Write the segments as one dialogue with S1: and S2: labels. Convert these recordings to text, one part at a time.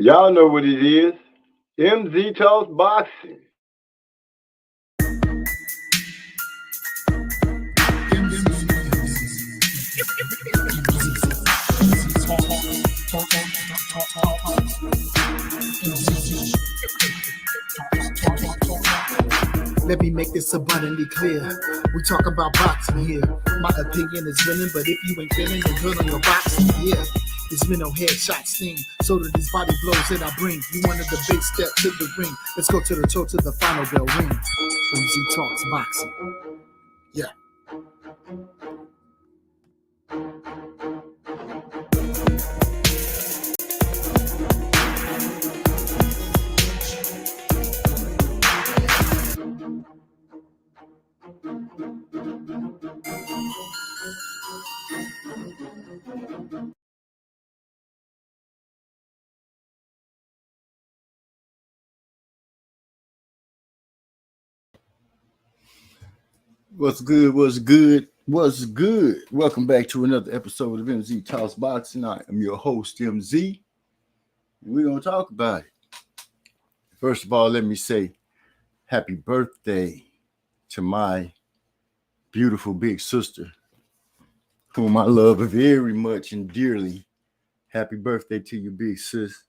S1: Y'all know what it is. MZ Talks Boxing.
S2: Let me make this abundantly clear. We talk about boxing here. My opinion is winning, but if you ain't feeling then good on your boxing, yeah. This mental headshot sting. So do these body blows that I bring. You wanted the big step to the ring. Let's go to the toe to the final bell ring. MZ Talks Boxing. Yeah.
S3: What's good? What's good? What's good? Welcome back to another episode of MZ Talks Boxing. I am your host, MZ, and we're going to talk about it. First of all, let me say happy birthday to my beautiful big sister, whom I love very much and dearly. Happy birthday to you, big sis.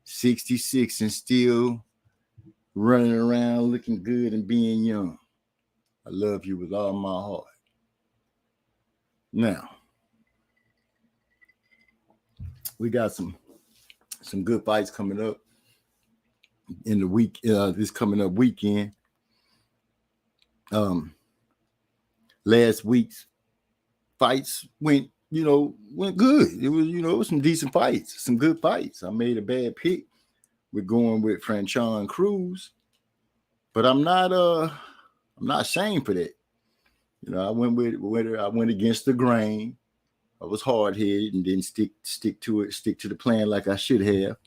S3: 66 and still running around looking good and being young. I love you with all my heart. Now, we got some good fights coming up in the week. This coming up weekend. Last week's fights went good. It was some decent fights, some good fights. I made a bad pick with going with Franchon Cruz, but I'm not ashamed for that. I went against the grain. I was hard headed and didn't stick to the plan like I should have.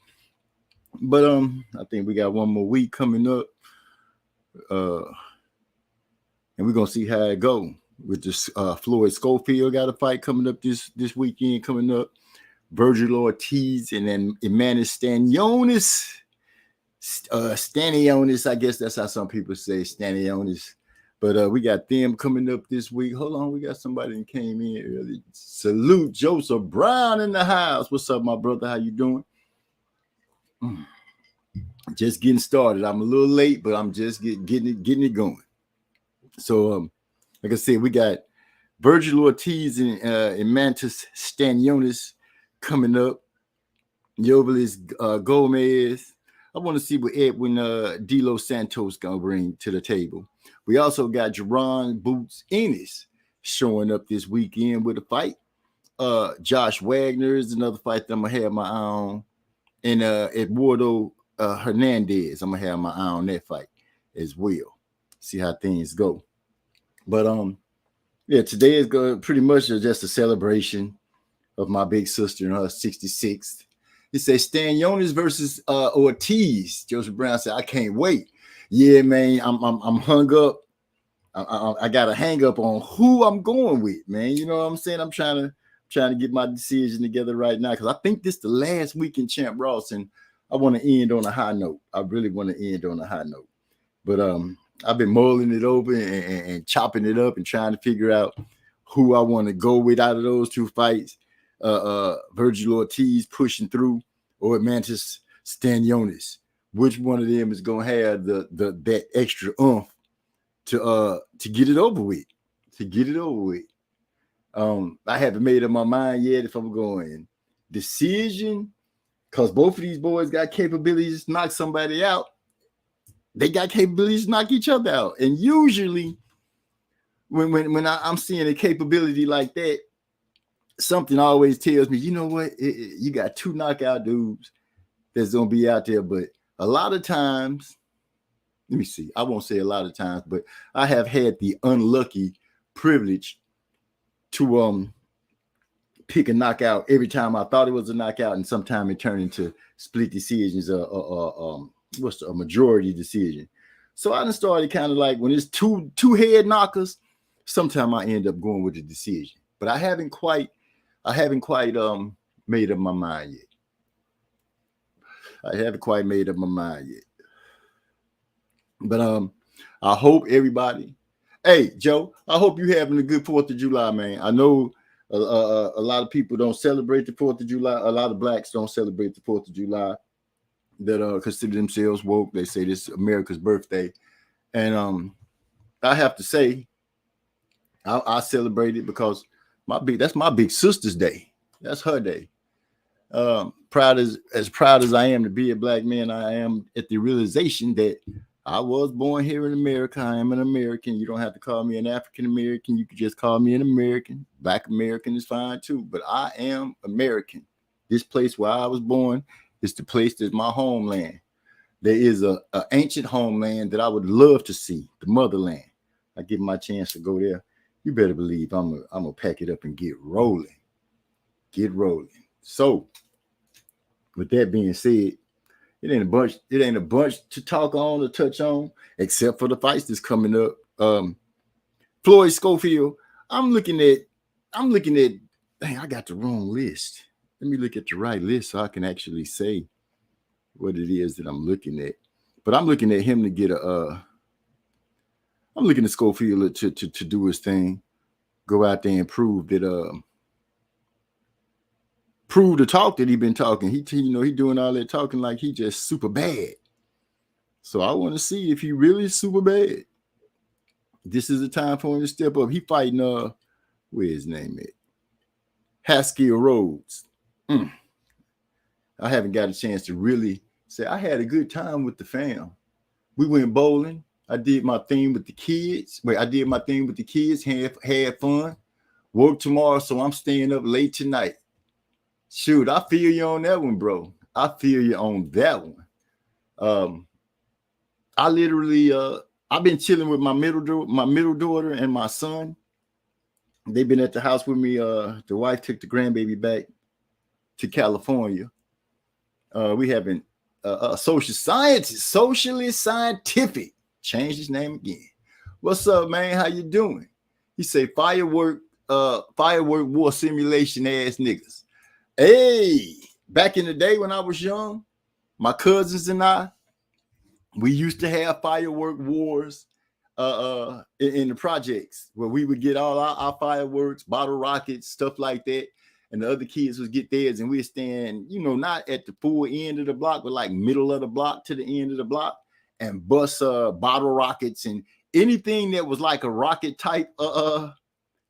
S3: But I think we got one more week coming up, and we're gonna see how it go with this. Floyd Schofield got a fight coming up this weekend. Coming up, Virgil Ortiz and then Emmanuel Stanionis. Stanionis, I guess that's how some people say Stanionis. But we got them coming up this week. Hold on, we got somebody that came in early. Salute Joseph Brown in the house. What's up, my brother? How you doing? Just getting started. I'm a little late, but I'm just getting it going. So, like I said, we got Virgil Ortiz and Mantis Stanionis coming up. Yovelis Gomez. I want to see what Edwin De Los Santos gonna bring to the table. We also got Jerron Boots Ennis showing up this weekend with a fight. Josh Wagner is another fight that I'm gonna have my eye on, and Eduardo Hernandez. I'm gonna have my eye on that fight as well. See how things go. But today is going pretty much just a celebration of my big sister and her 66th. It says Stanionis versus Ortiz. Joseph Brown said, "I can't wait." Yeah, man, I'm hung up. I got a hang up on who I'm going with, man. You know what I'm saying? I'm trying to get my decision together right now because I think this is the last week in Champ Ross, and I want to end on a high note. I really want to end on a high note. But I've been mulling it over and chopping it up and trying to figure out who I want to go with out of those two fights. Virgil Ortiz pushing through or Mantis Stanionis. Which one of them is gonna have that extra oomph to get it over with? I haven't made up my mind yet if I'm going decision, because both of these boys got capabilities to knock somebody out. They got capabilities to knock each other out. And usually when I'm seeing a capability like that, something always tells me, you know what, you got two knockout dudes that's going to be out there. But a lot of times, let me see, I won't say a lot of times, but I have had the unlucky privilege to pick a knockout every time I thought it was a knockout, and sometimes it turned into split decisions, what's a majority decision. So I done started kind of like when it's two head knockers, sometimes I end up going with the decision. But I haven't quite made up my mind yet. I haven't quite made up my mind yet. But I hope everybody. Hey, Joe, I hope you're having a good 4th of July, man. I know a lot of people don't celebrate the 4th of July. A lot of blacks don't celebrate the 4th of July that consider themselves woke. They say this is America's birthday. And I have to say, I celebrate it because that's my big sister's day. That's her day. Proud as I am to be a black man, I am at the realization that I was born here in America. I am an American. You don't have to call me an African American. You can just call me an American. Black American is fine too. But I am American. This place where I was born is the place that's my homeland. There is a ancient homeland that I would love to see, the motherland. I give my chance to go there. You better believe I'm gonna pack it up and get rolling. Get rolling. So, with that being said, it ain't a bunch to talk on or touch on, except for the fights that's coming up. Floyd Schofield. I'm looking at. Dang, I got the wrong list. Let me look at the right list so I can actually say what it is that I'm looking at. But I'm looking at him to get I'm looking at Schofield to do his thing, go out there and prove that prove the talk that he been talking. He doing all that talking like he just super bad. So I want to see if he really is super bad. This is the time for him to step up. He fighting where his name at? Haskell Rhodes. I haven't got a chance to really say I had a good time with the fam. We went bowling. I did my thing with the kids. Had fun. Work tomorrow, so I'm staying up late tonight. Shoot, I feel you on that one, bro. I feel you on that one. I literally, I've been chilling with my middle daughter and my son. They've been at the house with me. The wife took the grandbaby back to California. We having a socially scientific. Changed his name again. What's up, man? How you doing? He say firework war simulation ass niggas. Hey, back in the day when I was young, my cousins and I, we used to have firework wars in the projects where we would get all our fireworks, bottle rockets, stuff like that. And the other kids would get theirs, and we'd stand, not at the full end of the block, but like middle of the block to the end of the block, and bust bottle rockets and anything that was like a rocket type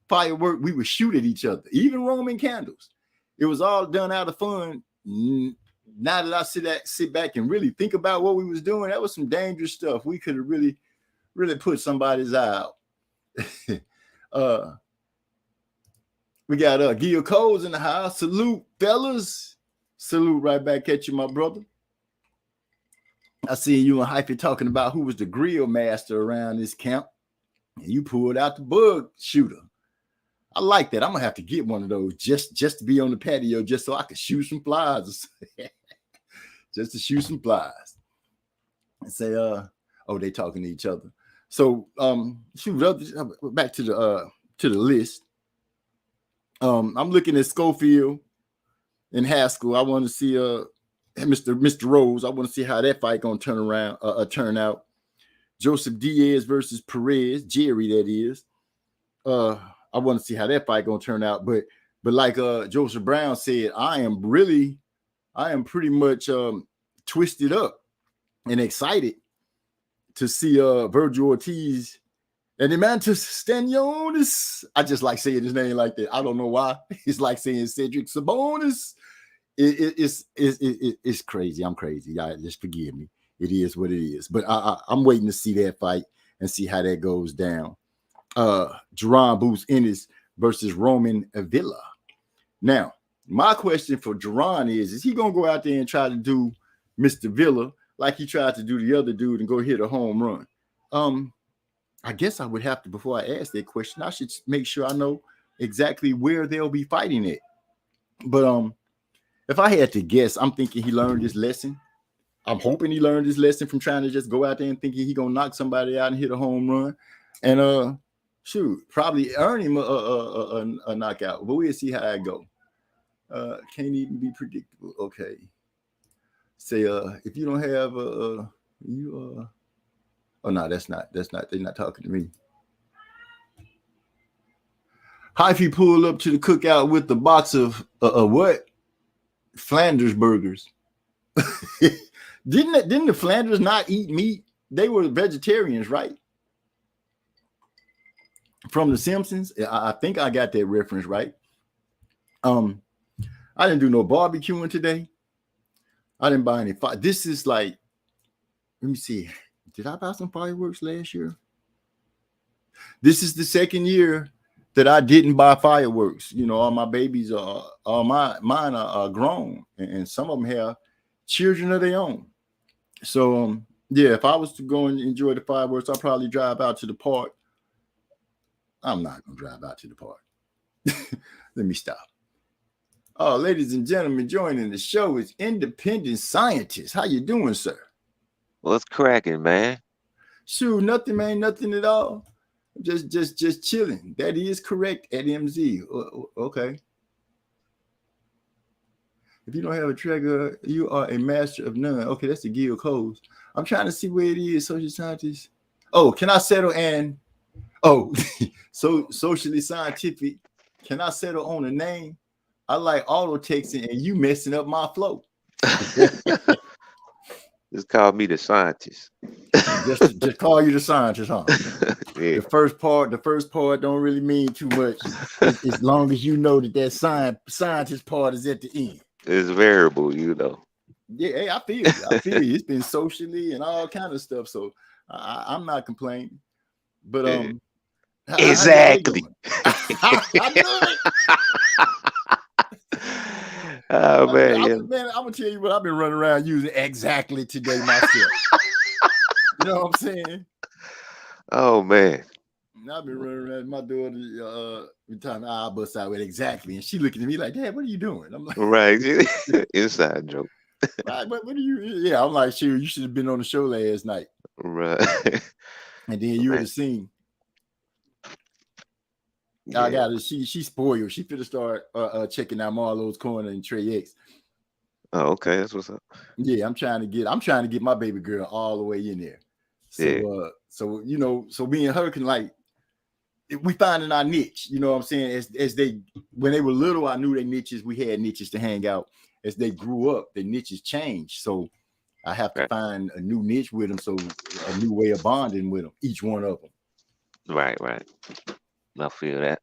S3: firework, we would shoot at each other, even Roman candles. It was all done out of fun. Now that I sit back and really think about what we was doing, that was some dangerous stuff. We could have really, really put somebody's eye out. We got Gil Coles in the house. Salute, fellas. Salute right back at you, my brother. I see you and Hyphy talking about who was the grill master around this camp. And you pulled out the bug shooter. I like that. I'm gonna have to get one of those just to be on the patio, just so I can shoot some flies. Just to shoot some flies. And say, they talking to each other. So back to the list. I'm looking at Schofield and Haskell. I want to see Mr. Rose. I want to see how that fight gonna turn out. Joseph Diaz versus Perez, Jerry, that is. I want to see how that fight gonna turn out. But like Joseph Brown said, I am pretty much twisted up and excited to see Virgil Ortiz and Emantas Stanionis. I just like saying his name like that. I don't know why. It's like saying Cedric Sabonis. It's crazy. I'm crazy. Y'all just forgive me. It is what it is. But I'm waiting to see that fight and see how that goes down. Jerron Boots Ennis versus Roman Avila. Now, my question for Jerron is he gonna go out there and try to do Mr. Villa like he tried to do the other dude and go hit a home run? I guess I would have to, before I ask that question, I should make sure I know exactly where they'll be fighting at. But if I had to guess, I'm thinking he learned his lesson. I'm hoping he learned his lesson from trying to just go out there and thinking he gonna knock somebody out and hit a home run, and probably earn him a knockout. But we'll see how it go. Can't even be predictable. Okay. Say, if you don't have oh no, that's not they're not talking to me. How if you pull up to the cookout with the box of what? Flanders burgers. Didn't the Flanders not eat meat? They were vegetarians, right? From The Simpsons. I think I got that reference right. I didn't do no barbecuing today. I didn't buy any fire. This is like, let me see. Did I buy some fireworks last year? This is the second year that I didn't buy fireworks. You know, all my babies mine are grown, and some of them have children of their own. So yeah, if I was to go and enjoy the fireworks, I'll probably drive out to the park. I'm not gonna drive out to the park. Let me stop. Oh, ladies and gentlemen, joining the show is Independent Scientist. How you doing, sir?
S4: What's cracking, man?
S3: Shoot, nothing, man, nothing at all. Just chilling. That is correct at MZ. Okay. If you don't have a trigger, you are a master of none. Okay, that's the Gil Codes. I'm trying to see where it is, social scientist. Oh, can I settle so socially scientific? Can I settle on a name? I like auto texting and you messing up my flow.
S4: Just call me the scientist.
S3: just call you the scientist, huh?
S4: Yeah.
S3: The first part don't really mean too much as long as you know that scientist part is at the end.
S4: It's variable, you know.
S3: Yeah, hey, I feel you. It's been socially and all kind of stuff, so I'm not complaining. But
S4: exactly.
S3: I knew it.
S4: Oh man,
S3: I'm gonna tell you what I've been running around using exactly today myself. You know what I'm saying?
S4: Oh man,
S3: I've been running around. My daughter, every time I bust out with exactly, and she looking at me like, "Dad, what are you doing?" I'm like,
S4: right, inside joke.
S3: Right, but what are you? Yeah, I'm like, "Sure, you should have been on the show last night."
S4: Right,
S3: and then you would have seen. Yeah. I got it. She spoiled. She finna start checking out Marlowe's Corner and Trey X.
S4: Oh, okay, that's what's up.
S3: Yeah, I'm trying to get my baby girl all the way in there. So
S4: Yeah.
S3: So you know, so me and her can like we finding our niche, you know what I'm saying? As they when they were little, I knew their niches, we had niches to hang out. As they grew up, their niches changed. So I have to find a new niche with them, so a new way of bonding with them, each one of them.
S4: Right. I feel that.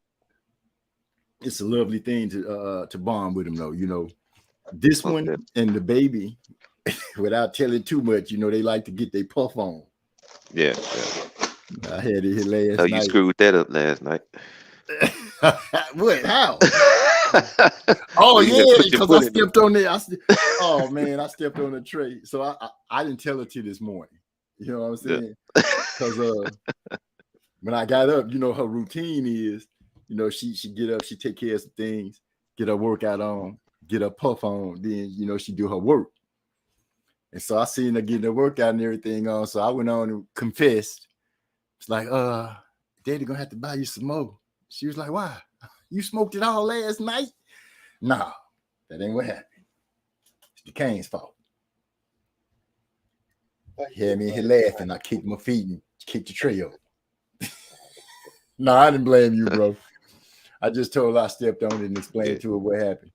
S3: It's a lovely thing to bond with them, though. You know, this one and the baby, without telling too much, you know, they like to get their puff on.
S4: Yeah.
S3: I had it here last night.
S4: You screwed that up last night.
S3: What? How? Oh yeah, because I stepped on there. Oh man, I stepped on the tray. So I didn't tell her till this morning. You know what I'm saying? Because when I got up, you know, her routine is, you know, she get up, she take care of some things, get her workout on, get her puff on, then, you know, she do her work. And so I seen her getting her workout and everything on. So I went on and confessed. It's like, Daddy gonna have to buy you some more. She was like, why? You smoked it all last night? Nah, that ain't what happened. It's the Kane's fault. He had me in here laughing. I kicked my feet and kicked the tray over. No, I didn't blame you, bro. I just told her I stepped on it and explained to her what happened.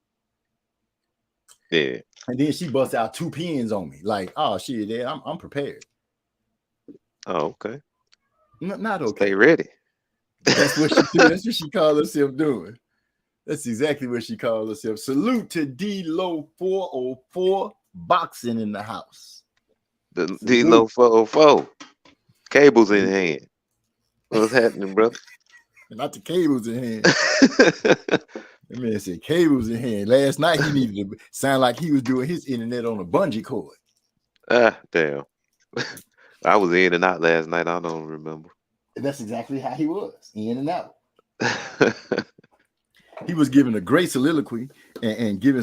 S4: Yeah.
S3: And then she bust out 2 pins on me. Like, oh shit, Dad, I'm prepared.
S4: Oh, okay.
S3: Not okay.
S4: Stay ready.
S3: That's what she do. That's what she called herself doing. That's exactly what she called herself. Salute to D-Lo 404 boxing in the house.
S4: The D-Lo 404. Cables in hand. What's happening, brother?
S3: Not the cables in hand. That man said cables in hand. Last night he needed to sound like he was doing his internet on a bungee cord.
S4: Damn. I was in and out last night. I don't remember.
S3: And that's exactly how he was, in and out. He was giving a great soliloquy and giving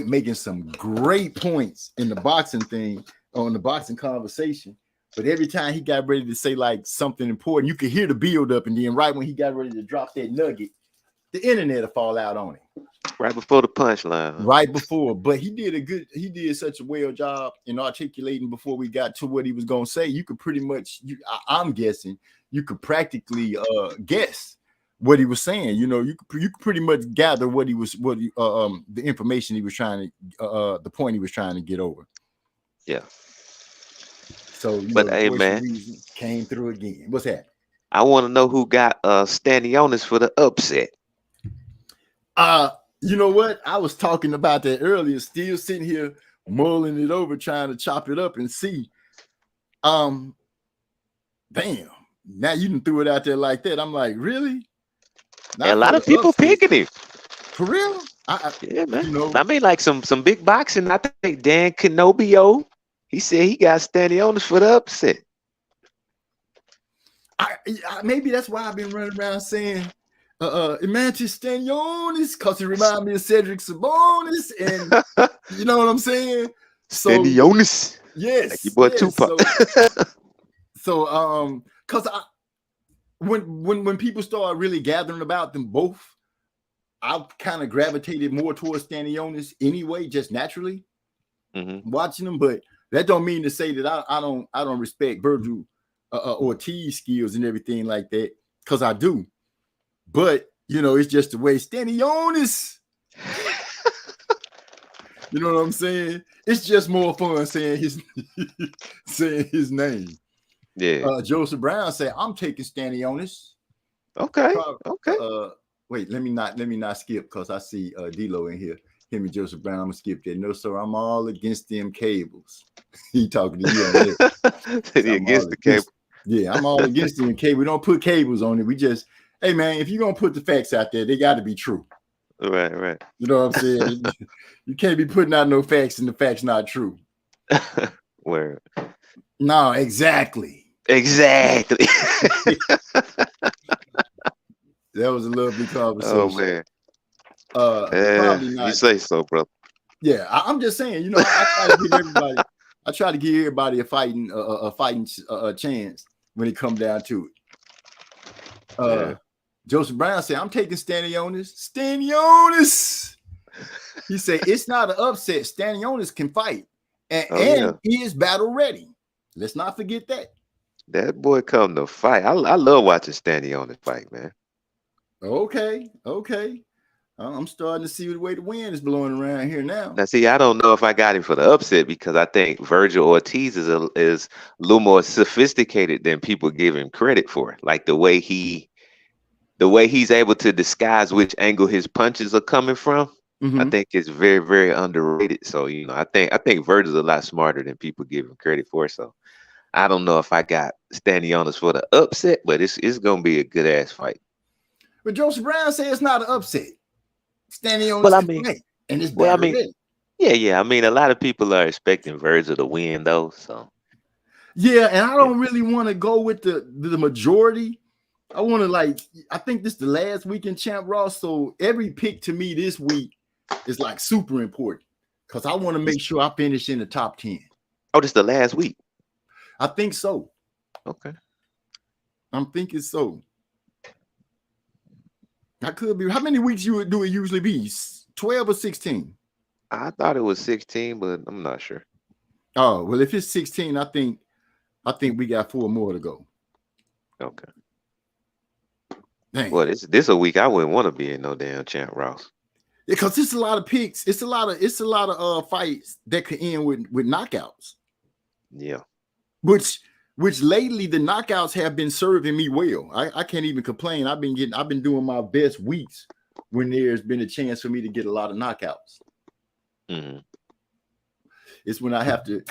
S3: making some great points in the boxing thing, on the boxing conversation. But every time he got ready to say like something important, you could hear the build up, and then right when he got ready to drop that nugget, the internet will fall out on him.
S4: Right before the punchline. Huh?
S3: Right before, but he did such a well job in articulating before we got to what he was gonna say. You could pretty much, I'm guessing, you could practically guess what he was saying. You know, you could pretty much gather the information he was trying to, the point he was trying to get over.
S4: Yeah.
S3: So,
S4: but hey, man,
S3: came through again. What's that?
S4: I want to know who got Stanionis for the upset.
S3: You know what? I was talking about that earlier, still sitting here mulling it over, trying to chop it up and see. Damn. Now you done threw it out there like that. I'm like, really?
S4: A lot of people picking him.
S3: For real?
S4: Yeah, man. You know, I mean, like some big boxing. I think Dan Canobio, he said he got Stanionis for the upset.
S3: Maybe that's why I've been running around saying Emantis Stanionis, because he reminds me of Cedric Sabonis, and you know what I'm saying? So
S4: Stanionis.
S3: Yes.
S4: Like your boy Tupac.
S3: So because when people start really gathering about them both, I kind of gravitated more towards Stanionis anyway, just naturally watching them. But that don't mean to say that I don't respect Virgil Ortiz skills and everything like that, because I do. But you know, it's just the way Stanionis. You know what I'm saying? It's just more fun saying his name.
S4: Yeah.
S3: Joseph Brown said, "I'm taking Stanionis."
S4: Okay. Okay.
S3: Wait, let me not skip, because I see D-Lo in here. Him and Joseph Brown. I'm gonna skip that. No, sir. I'm all against them cables. He talking to you on that.
S4: He against the cable.
S3: Yeah, I'm all against them cable. We don't put cables on it. We just, hey man, if you're gonna put the facts out there, they got to be true.
S4: Right.
S3: You know what I'm saying? You can't be putting out no facts and the facts not true.
S4: Where?
S3: No, exactly.
S4: Exactly.
S3: That was a lovely conversation.
S4: Oh man.
S3: Probably not.
S4: You say so, bro.
S3: Yeah, I'm just saying. You know, I try to give everybody. I try to give everybody a fighting chance when it comes down to it. Joseph Brown said, "I'm taking Stanionis." Stanionis. He said, "It's not an upset. Stanionis can fight, and he is battle ready. Let's not forget that."
S4: That boy come to fight. I love watching Stanionis fight, man.
S3: Okay. I'm starting to see the way the wind is blowing around here now.
S4: Now, see, I don't know if I got him for the upset, because I think Virgil Ortiz is a little more sophisticated than people give him credit for. Like the way he's able to disguise which angle his punches are coming from. I think it's very, very underrated. So, you know, I think Virgil's a lot smarter than people give him credit for. So I don't know if I got Stanionis for the upset, but it's gonna be a good ass fight.
S3: But Joseph Brown said it's not an upset. Stanionis,
S4: well, I mean,
S3: and it's
S4: well, I mean, yeah. I mean, a lot of people are expecting Virgil to win, though. So,
S3: yeah, and I don't really want to go with the majority. I want to I think this is the last week in Champ Ross, so every pick to me this week is like super important, because I want to make sure I finish in the top 10.
S4: Oh, this is the last week.
S3: I think so.
S4: Okay,
S3: I'm thinking so. I could be. How many weeks do it usually be? 12 or 16?
S4: I thought it was 16, but I'm not sure.
S3: Oh, well, if it's 16, I think we got 4 more to go.
S4: Okay.
S3: Dang.
S4: Well, this a week I wouldn't want to be in no damn Champ Ross.
S3: Because it's a lot of picks. It's a lot of fights that could end with knockouts.
S4: Yeah.
S3: Which lately the knockouts have been serving me well. I can't even complain. I've been doing my best weeks when there's been a chance for me to get a lot of knockouts. It's when I have to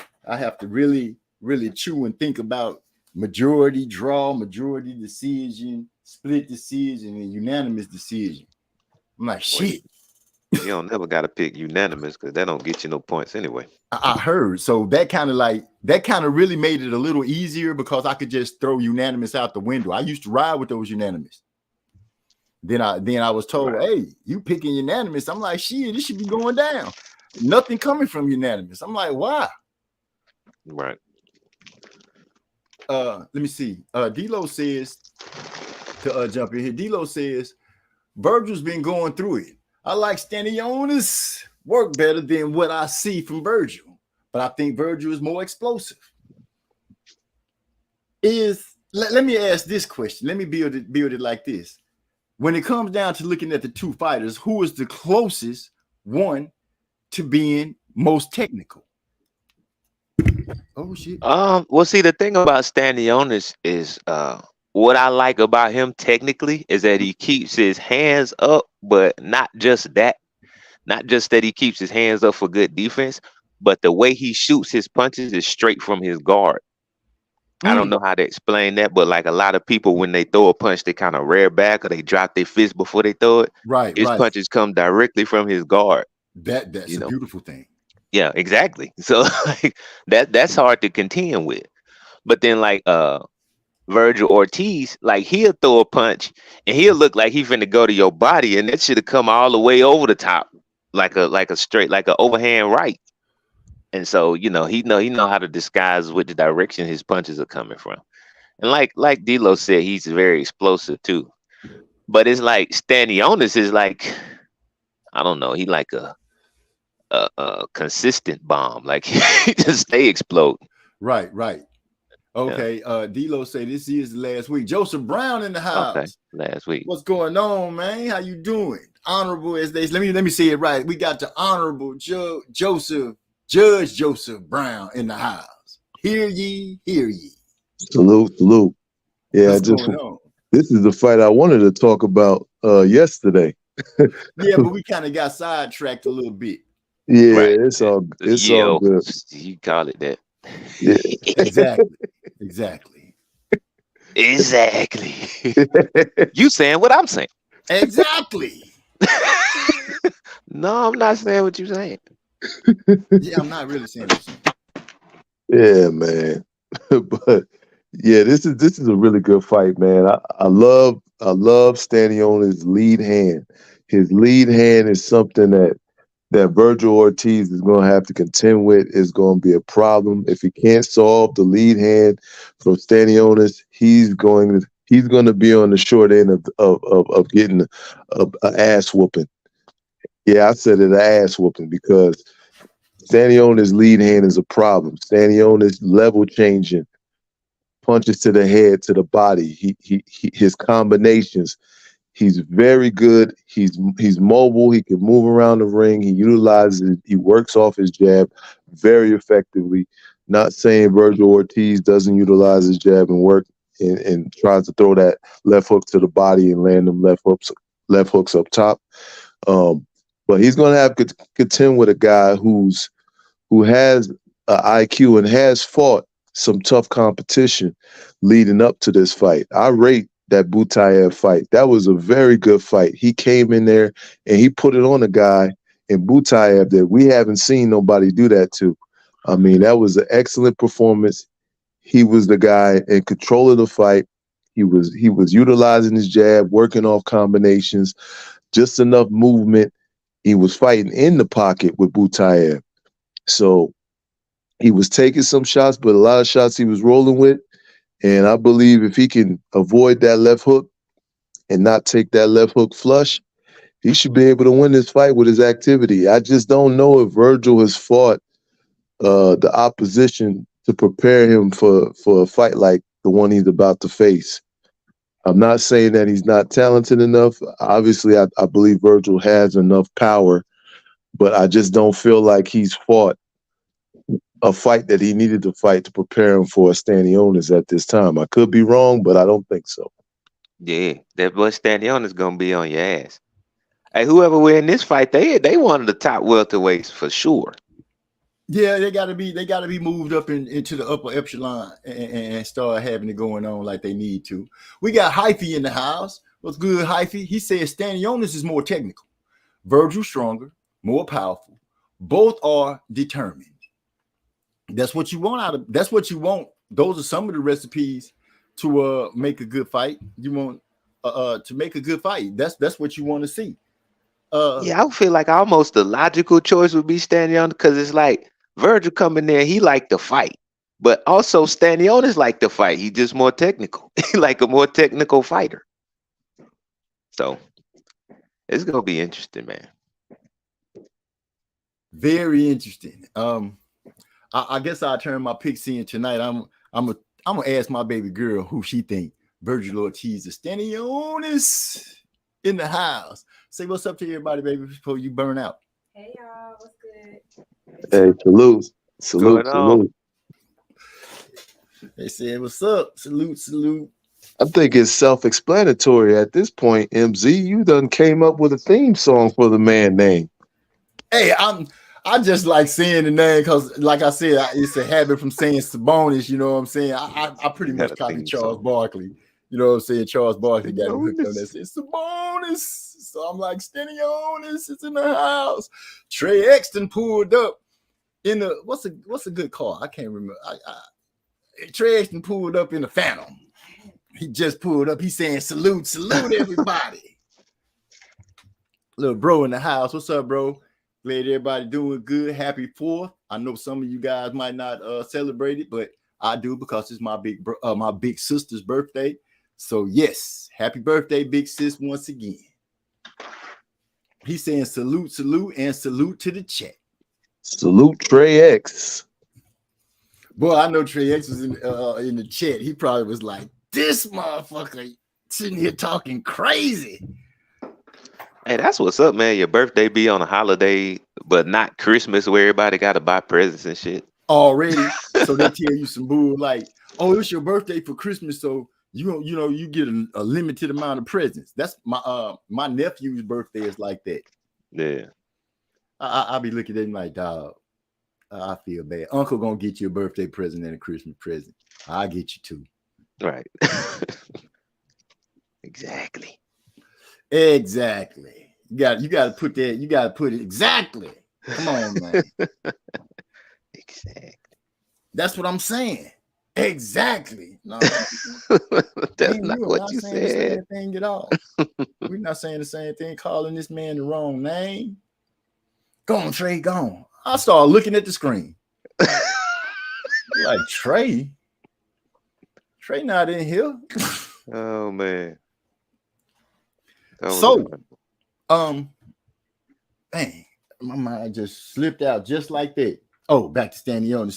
S3: really, really chew and think about majority draw, majority decision, split decision, and unanimous decision. I'm like, shit.
S4: You don't never got to pick unanimous, because that don't get you no points anyway.
S3: I heard. So that kind of really made it a little easier, because I could just throw unanimous out the window. I used to ride with those unanimous. Then I was told, hey, you picking unanimous. I'm like, shit, this should be going down. Nothing coming from unanimous. I'm like, why?
S4: Right.
S3: Let me see. D-Lo says, to jump in here, D-Lo says, Virgil's been going through it. I like Stanionis work better than what I see from Virgil, but I think Virgil is more explosive. Let me ask this question. Let me build it like this. When it comes down to looking at the two fighters, who is the closest one to being most technical? Oh shit.
S4: Well, see, the thing about Stanionis is what I like about him technically is that he keeps his hands up, but not just that. Not just that he keeps his hands up for good defense, but the way he shoots his punches is straight from his guard. I don't know how to explain that, but like a lot of people, when they throw a punch, they kind of rear back or they drop their fist before they throw it.
S3: Right.
S4: His punches come directly from his guard.
S3: That's a beautiful thing.
S4: Yeah, exactly. So like that's hard to contend with. But then like Virgil Ortiz, like he'll throw a punch and he'll look like he's finna go to your body, and that should have come all the way over the top, like a straight, like an overhand right. And so, he know how to disguise which direction his punches are coming from. And like D'Lo said, he's very explosive too. But it's like Stanionis is like, I don't know, he like a consistent bomb. Like he just stay explode.
S3: Right. Okay. Yeah. D'Lo say this is the last week. Joseph Brown in the house. Okay,
S4: last week.
S3: What's going on, man? How you doing? Honorable as they let me say it right. We got the honorable Judge Joseph Brown in the house. Hear ye, hear ye.
S5: Salute. Yeah, this is the fight I wanted to talk about yesterday.
S3: Yeah, but we kind of got sidetracked a little bit.
S5: Yeah, right. It's all good.
S4: You call it that.
S5: Yeah.
S3: Exactly.
S4: You saying what I'm saying.
S3: Exactly.
S4: No, I'm not saying what you're saying.
S3: Yeah, I'm not really saying this.
S5: Yeah, man. But yeah, this is a really good fight, man. I love Stanionis' lead hand. His lead hand is something that Virgil Ortiz is going to have to contend with. Is going to be a problem if he can't solve the lead hand from Stanionis. He's going to be on the short end of getting an ass whooping. Yeah, I said it, an ass whooping, because Stanionis' lead hand is a problem. Stanionis level changing, punches to the head, to the body. His combinations. He's very good. He's mobile. He can move around the ring. He works off his jab very effectively. Not saying Virgil Ortiz doesn't utilize his jab and work and tries to throw that left hook to the body and land them left hooks up top. But he's going to have to contend with a guy who has an IQ and has fought some tough competition leading up to this fight. I rate that Butayev fight. That was a very good fight. He came in there and he put it on a guy in Butayev that we haven't seen nobody do that to. I mean, that was an excellent performance. He was the guy in control of the fight. He was utilizing his jab, working off combinations, just enough movement. He was fighting in the pocket with Butayev. So he was taking some shots, but a lot of shots he was rolling with. And I believe if he can avoid that left hook and not take that left hook flush, he should be able to win this fight with his activity. I just don't know if Virgil has fought the opposition to prepare him for a fight like the one he's about to face. I'm not saying that he's not talented enough. Obviously, I believe Virgil has enough power, but I just don't feel like he's fought a fight that he needed to fight to prepare him for a Stanionis at this time. I could be wrong, but I don't think so.
S4: Yeah, that boy Stanionis gonna be on your ass. Hey, whoever win this fight, they one of the top welterweights for sure.
S3: Yeah, they gotta be moved up into the upper echelon and start having it going on like they need to. We got Hyphy in the house. What's good, Hyphy? He says Stanionis is more technical, Virgil stronger, more powerful. Both are determined. That's what you want that's what you want. Those are some of the recipes to make a good fight. You want to make a good fight. That's what you want to see.
S4: Yeah, I feel like almost the logical choice would be Stanionis, because it's like Virgil coming there, he liked to fight, but also Stanionis liked to fight. He's just more technical. He like a more technical fighter. So it's gonna be interesting, man.
S3: Very interesting. I guess I'll turn my picks in tonight. I'm gonna ask my baby girl who she think Virgil Ortiz is standing on in the house. Say what's up to everybody, baby, before you burn out.
S6: Hey y'all, what's good?
S5: Hey, salute.
S4: Going on?
S3: They said what's up. Salute.
S5: I think it's self-explanatory at this point, MZ. You done came up with a theme song for the man name.
S3: Hey, I just like saying the name because, like I said, it's a habit from saying Sabonis. You know what I'm saying? I pretty much copied Charles Barkley. You know what I'm saying? Charles Barkley got me hooked on that. Said Sabonis. So I'm like, Stanionis is in the house. Trey Exton pulled up in the what's a good car? I can't remember. Trey Exton pulled up in the Phantom. He just pulled up. He's saying salute everybody. Little bro in the house. What's up, bro? Glad everybody doing good. Happy 4th. I know some of you guys might not celebrate it, but I do because it's my big sister's birthday. So yes, happy birthday, big sis, once again. He's saying salute, and salute to the chat.
S5: Salute Trey X.
S3: Boy, I know Trey X was in the chat. He probably was like, this motherfucker sitting here talking crazy.
S4: Hey, that's what's up, man. Your birthday be on a holiday, but not Christmas where everybody got to buy presents and shit.
S3: Already. So they tell you some bull like, oh, it's your birthday for Christmas, so you get a limited amount of presents. That's my nephew's birthday is like that.
S4: Yeah.
S3: I'll be looking at him like, dog, I feel bad. Uncle gonna get you a birthday present and a Christmas present. I'll get you two.
S4: Right. Exactly.
S3: You got to put that. You got to put it exactly. Come on, man.
S4: Exactly.
S3: That's what I'm saying. Exactly. No,
S4: that's not what you said.
S3: The same thing at all. We're not saying the same thing. Calling this man the wrong name. Go on, Trey. Go on. I started looking at the screen. Like Trey not in here.
S4: Oh man.
S3: Man, my mind just slipped out just like that. Oh, back to Stanionis.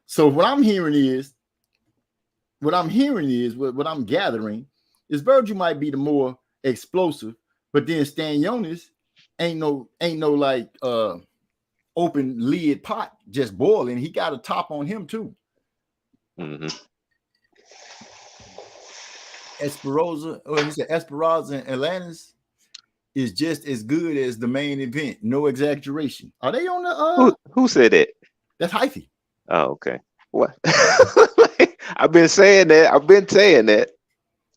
S3: So what I'm gathering is Virgil might be the more explosive, but then Stanionis ain't no like open lid pot just boiling. He got a top on him too.
S4: Mm-hmm.
S3: Esperanza and Atlantis is just as good as the main event. No exaggeration. Are they on the
S4: who said that?
S3: That's Hyphy.
S4: Oh, okay. What? I've been saying that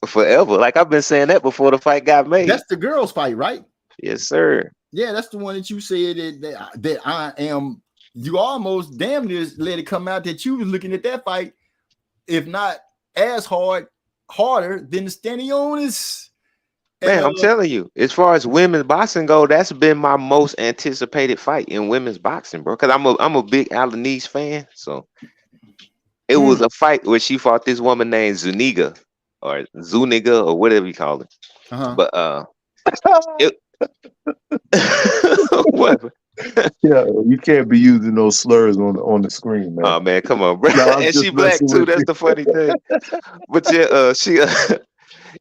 S4: forever. Like I've been saying that before the fight got made.
S3: That's the girls' fight, right?
S4: Yes, sir.
S3: Yeah, that's the one that you said that I am. You almost damn near let it come out that you was looking at that fight, if not as harder than the Stanionis.
S4: Man, I'm telling you, as far as women's boxing go, that's been my most anticipated fight in women's boxing, bro. Because I'm a big Alanis fan, so it was a fight where she fought this woman named Zuniga or whatever you call it. But what?
S5: Yeah, you can't be using those slurs on the screen, man.
S4: Oh man, come on, bro.
S5: No,
S4: and she black too. That's the funny thing. But yeah, she.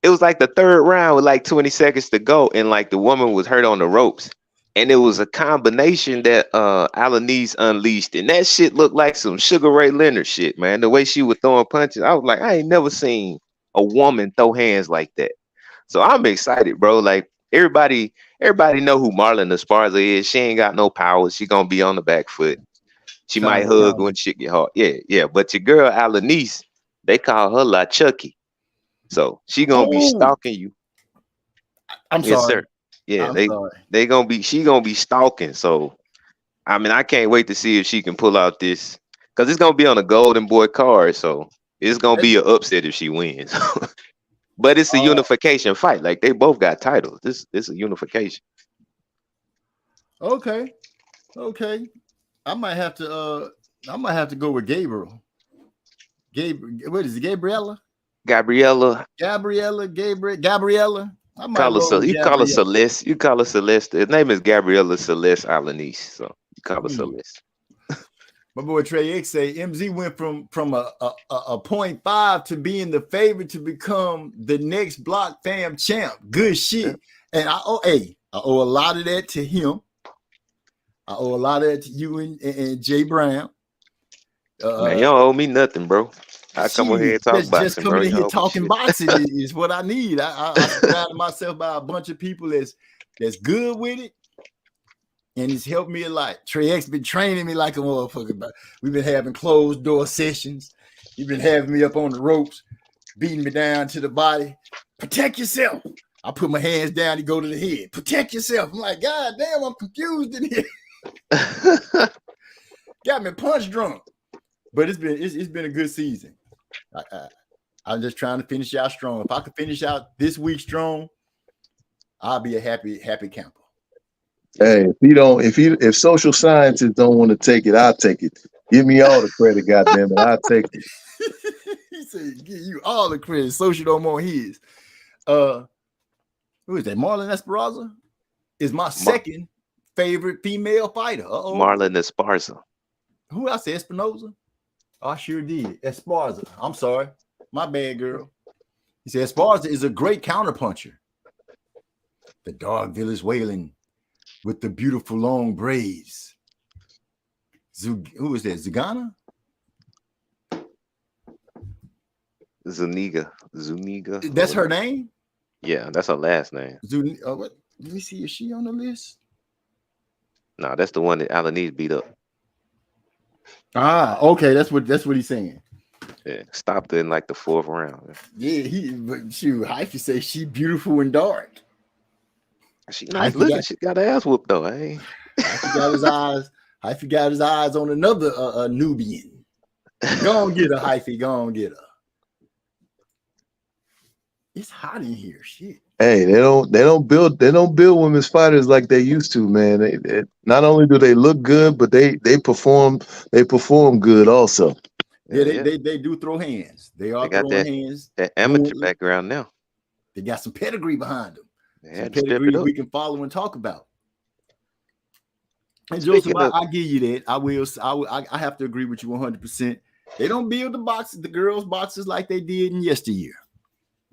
S4: It was like the third round with like 20 seconds to go, and like the woman was hurt on the ropes, and it was a combination that Alanis unleashed, and that shit looked like some Sugar Ray Leonard shit, man. The way she was throwing punches, I was like, I ain't never seen a woman throw hands like that. So I'm excited, bro. Like everybody know who Marlon Esparza is. She ain't got no power. She gonna be on the back foot. She might hug when shit get hard. Yeah. But your girl Alanis, they call her La Chucky. So she gonna be stalking you.
S3: I'm sorry.
S4: Sir. Yeah, she gonna be stalking. So I mean, I can't wait to see if she can pull out this, because it's gonna be on a Golden Boy card. So it's gonna be an upset if she wins. But it's a unification fight. Like they both got titles. This is a unification.
S3: Okay. I might have to go with Gabriel. What is it? Gabriella.
S4: Gabriella.
S3: I might
S4: you call her Celeste. His name is Gabriella Celeste Alanis. So Cabezones.
S3: My boy Trey X say MZ went from a 0.5 to being the favorite to become the next Block Fam champ. Good shit. And I owe a lot of that to him. I owe a lot of that to you and Jay Brown.
S4: Man, you don't owe me nothing, bro. I come over here and talk boxing,
S3: just coming
S4: bro.
S3: in here talking boxing is what I need. I surrounded myself by a bunch of people that's good with it. And it's helped me a lot. Trey X been training me like a motherfucker. But we've been having closed door sessions. You've been having me up on the ropes, beating me down to the body. Protect yourself. I put my hands down to go to the head. Protect yourself. I'm like, God damn, I'm confused in here. Got me punch drunk. But it's been a good season. I'm just trying to finish out strong. If I could finish out this week strong, I'll be a happy camper.
S5: Hey, if social scientists don't want to take it, I'll take it. Give me all the credit, goddamn it, I'll take it.
S3: He said, give you all the credit. Social don't want his. Who is that? Marlon Esparza is my second favorite female fighter.
S4: Marlon Esparza.
S3: Who else? Espinoza? I sure did. Esparza. I'm sorry. My bad, girl. He said Esparza is a great counterpuncher. The dog village wailing with the beautiful long braids. Who is that? Zagana?
S4: Zuniga.
S3: That's her name?
S4: Yeah, that's her last name.
S3: What? Let me see. Is she on the list?
S4: No, that's the one that Alanis beat up.
S3: Ah, okay. That's what he's saying.
S4: Yeah, stopped in like the 4th round.
S3: Yeah, but shoot, Hyphy say she beautiful and dark.
S4: She nice looking. She got her ass whooped though. Hey,
S3: Hyphy got his eyes. Hyphy got his eyes on another Nubian. Go on, get her, Hyphy. Go on, get her. It's hot in here. Shit.
S5: Hey, they don't build women's fighters like they used to, man. They not only do they look good, but they perform good also.
S3: Yeah, they do throw hands. They throwing hands.
S4: That amateur background now.
S3: They got some pedigree behind them.
S4: Some
S3: pedigree we can follow and talk about. And Joseph, I give you that. I have to agree with you 100%. They don't build the girls' boxes like they did in yesteryear.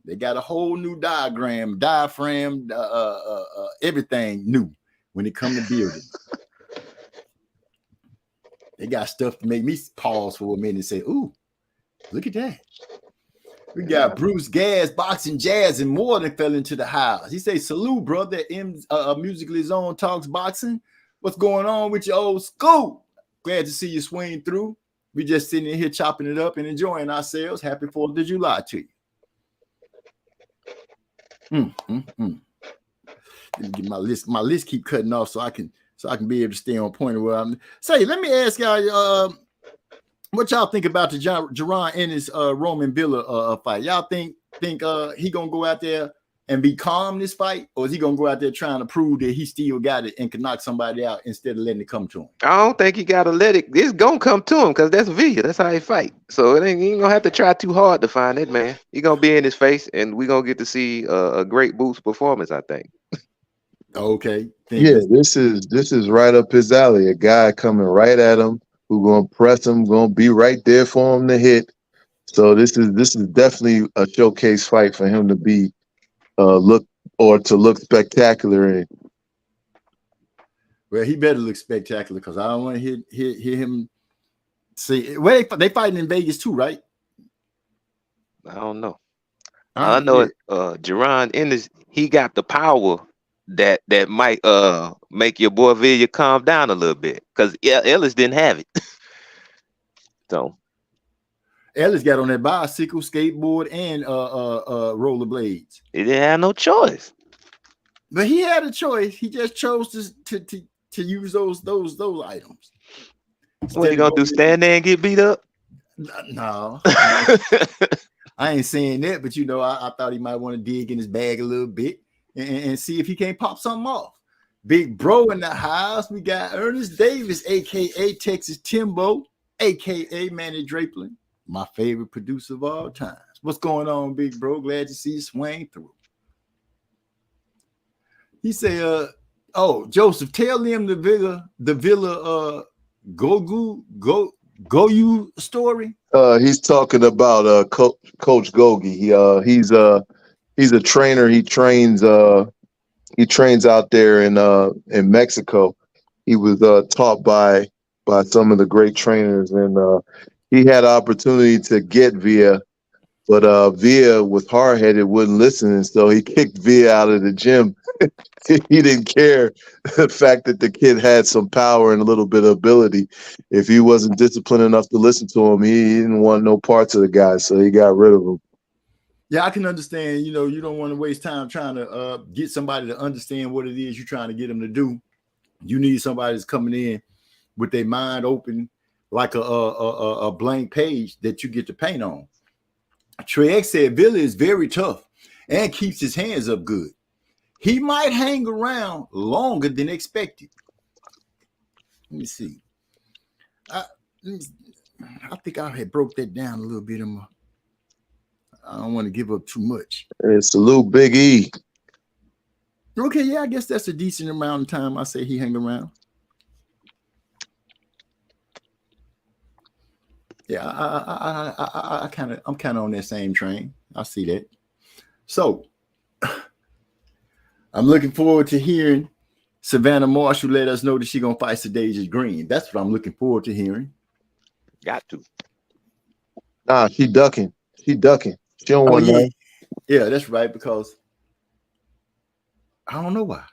S3: They got a whole new diaphragm, everything new when it comes to building. They got stuff to make me pause for a minute and say, ooh, look at that. We got Bruce Gas, Boxing Jazz, and more than fell into the house. He say, salute, brother. Musically Zone talks boxing. What's going on with your old school? Glad to see you swing through. We just sitting in here chopping it up and enjoying ourselves. Happy 4th of July to you. Let me get my list. My list keep cutting off so I can be able to stay on point of where I'm. Say, let me ask y'all what y'all think about the Jaron Ennis Roman Villa fight. Y'all think he gonna go out there and be calm this fight, or is he gonna go out there trying to prove that he still got it and can knock somebody out instead of letting it come to him?
S4: I don't think he gotta let it. It's gonna come to him because that's Villa. That's how he fight. So he ain't gonna have to try too hard to find that man. He gonna be in his face, and we gonna get to see a great Boots performance, I think.
S3: Okay.
S5: Yeah, this is right up his alley. A guy coming right at him, who gonna press him, gonna be right there for him to hit. So this is definitely a showcase fight for him to be look spectacular in.
S3: Well, he better look spectacular because I don't want to hear him say. Well, they fighting in Vegas too, right?
S4: I don't know. I know Jaron Ennis, he got the power that might make your boy Villa calm down a little bit because Ellis didn't have it. So
S3: Ellis got on that bicycle, skateboard, and rollerblades.
S4: He didn't have no choice.
S3: But he had a choice. He just chose to use those items.
S4: What, he gonna do? Stand there and get beat up?
S3: No. I ain't saying that, but I thought he might want to dig in his bag a little bit and see if he can't pop something off. Big bro in the house. We got Ernest Davis, aka Texas Timbo, aka Manny Drapeling, my favorite producer of all times. What's going on, big bro? Glad to see you swing through. He say, Oh, Joseph, tell them the Villa Goyu story.
S5: He's talking about Coach Gogi. He's a trainer. He trains out there in Mexico. He was taught by some of the great trainers, and he had an opportunity to get Villa, but Villa was hard headed, wouldn't listen, and so he kicked Villa out of the gym. He didn't care the fact that the kid had some power and a little bit of ability. If he wasn't disciplined enough to listen to him, he didn't want no parts of the guy, so he got rid of him.
S3: Yeah, I can understand. You know, you don't want to waste time trying to get somebody to understand what it is you're trying to get them to do. You need somebody that's coming in with their mind open, like a blank page that you get to paint on. Trey X said Villa is very tough and keeps his hands up good. He might hang around longer than expected. Let me see. I think I had broke that down a little bit. I don't want to give up too much.
S5: And salute Big E.
S3: Okay, yeah, I guess that's a decent amount of time. I say he hang around. Yeah, I'm kind of on that same train. I see that. So I'm looking forward to hearing Savannah Marshall let us know that she's gonna fight Sadasia Green. That's what I'm looking forward to hearing.
S4: Got to.
S5: Nah, she ducking. She don't want that.
S3: Yeah, that's right, because I don't know why.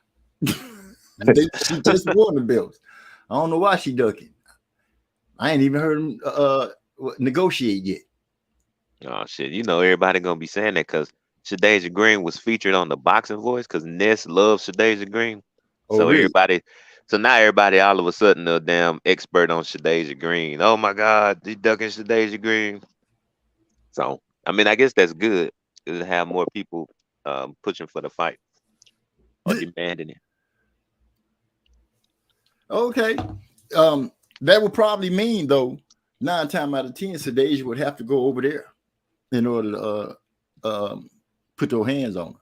S3: She just won the belts. I don't know why she ducking. I ain't even heard him negotiate yet.
S4: Oh shit! You know everybody gonna be saying that because Sadasia Green was featured on the Boxing Voice because Ness loves Sadasia Green.
S3: Oh,
S4: So
S3: really?
S4: now everybody all of a sudden a damn expert on Sadasia Green. Oh my God, he ducking Sadasia Green. So I mean, I guess that's good to have more people pushing for the fight or demanding it.
S3: Okay. That would probably mean, though, 9 times out of 10, Sadasia would have to go over there in order to put their hands on her.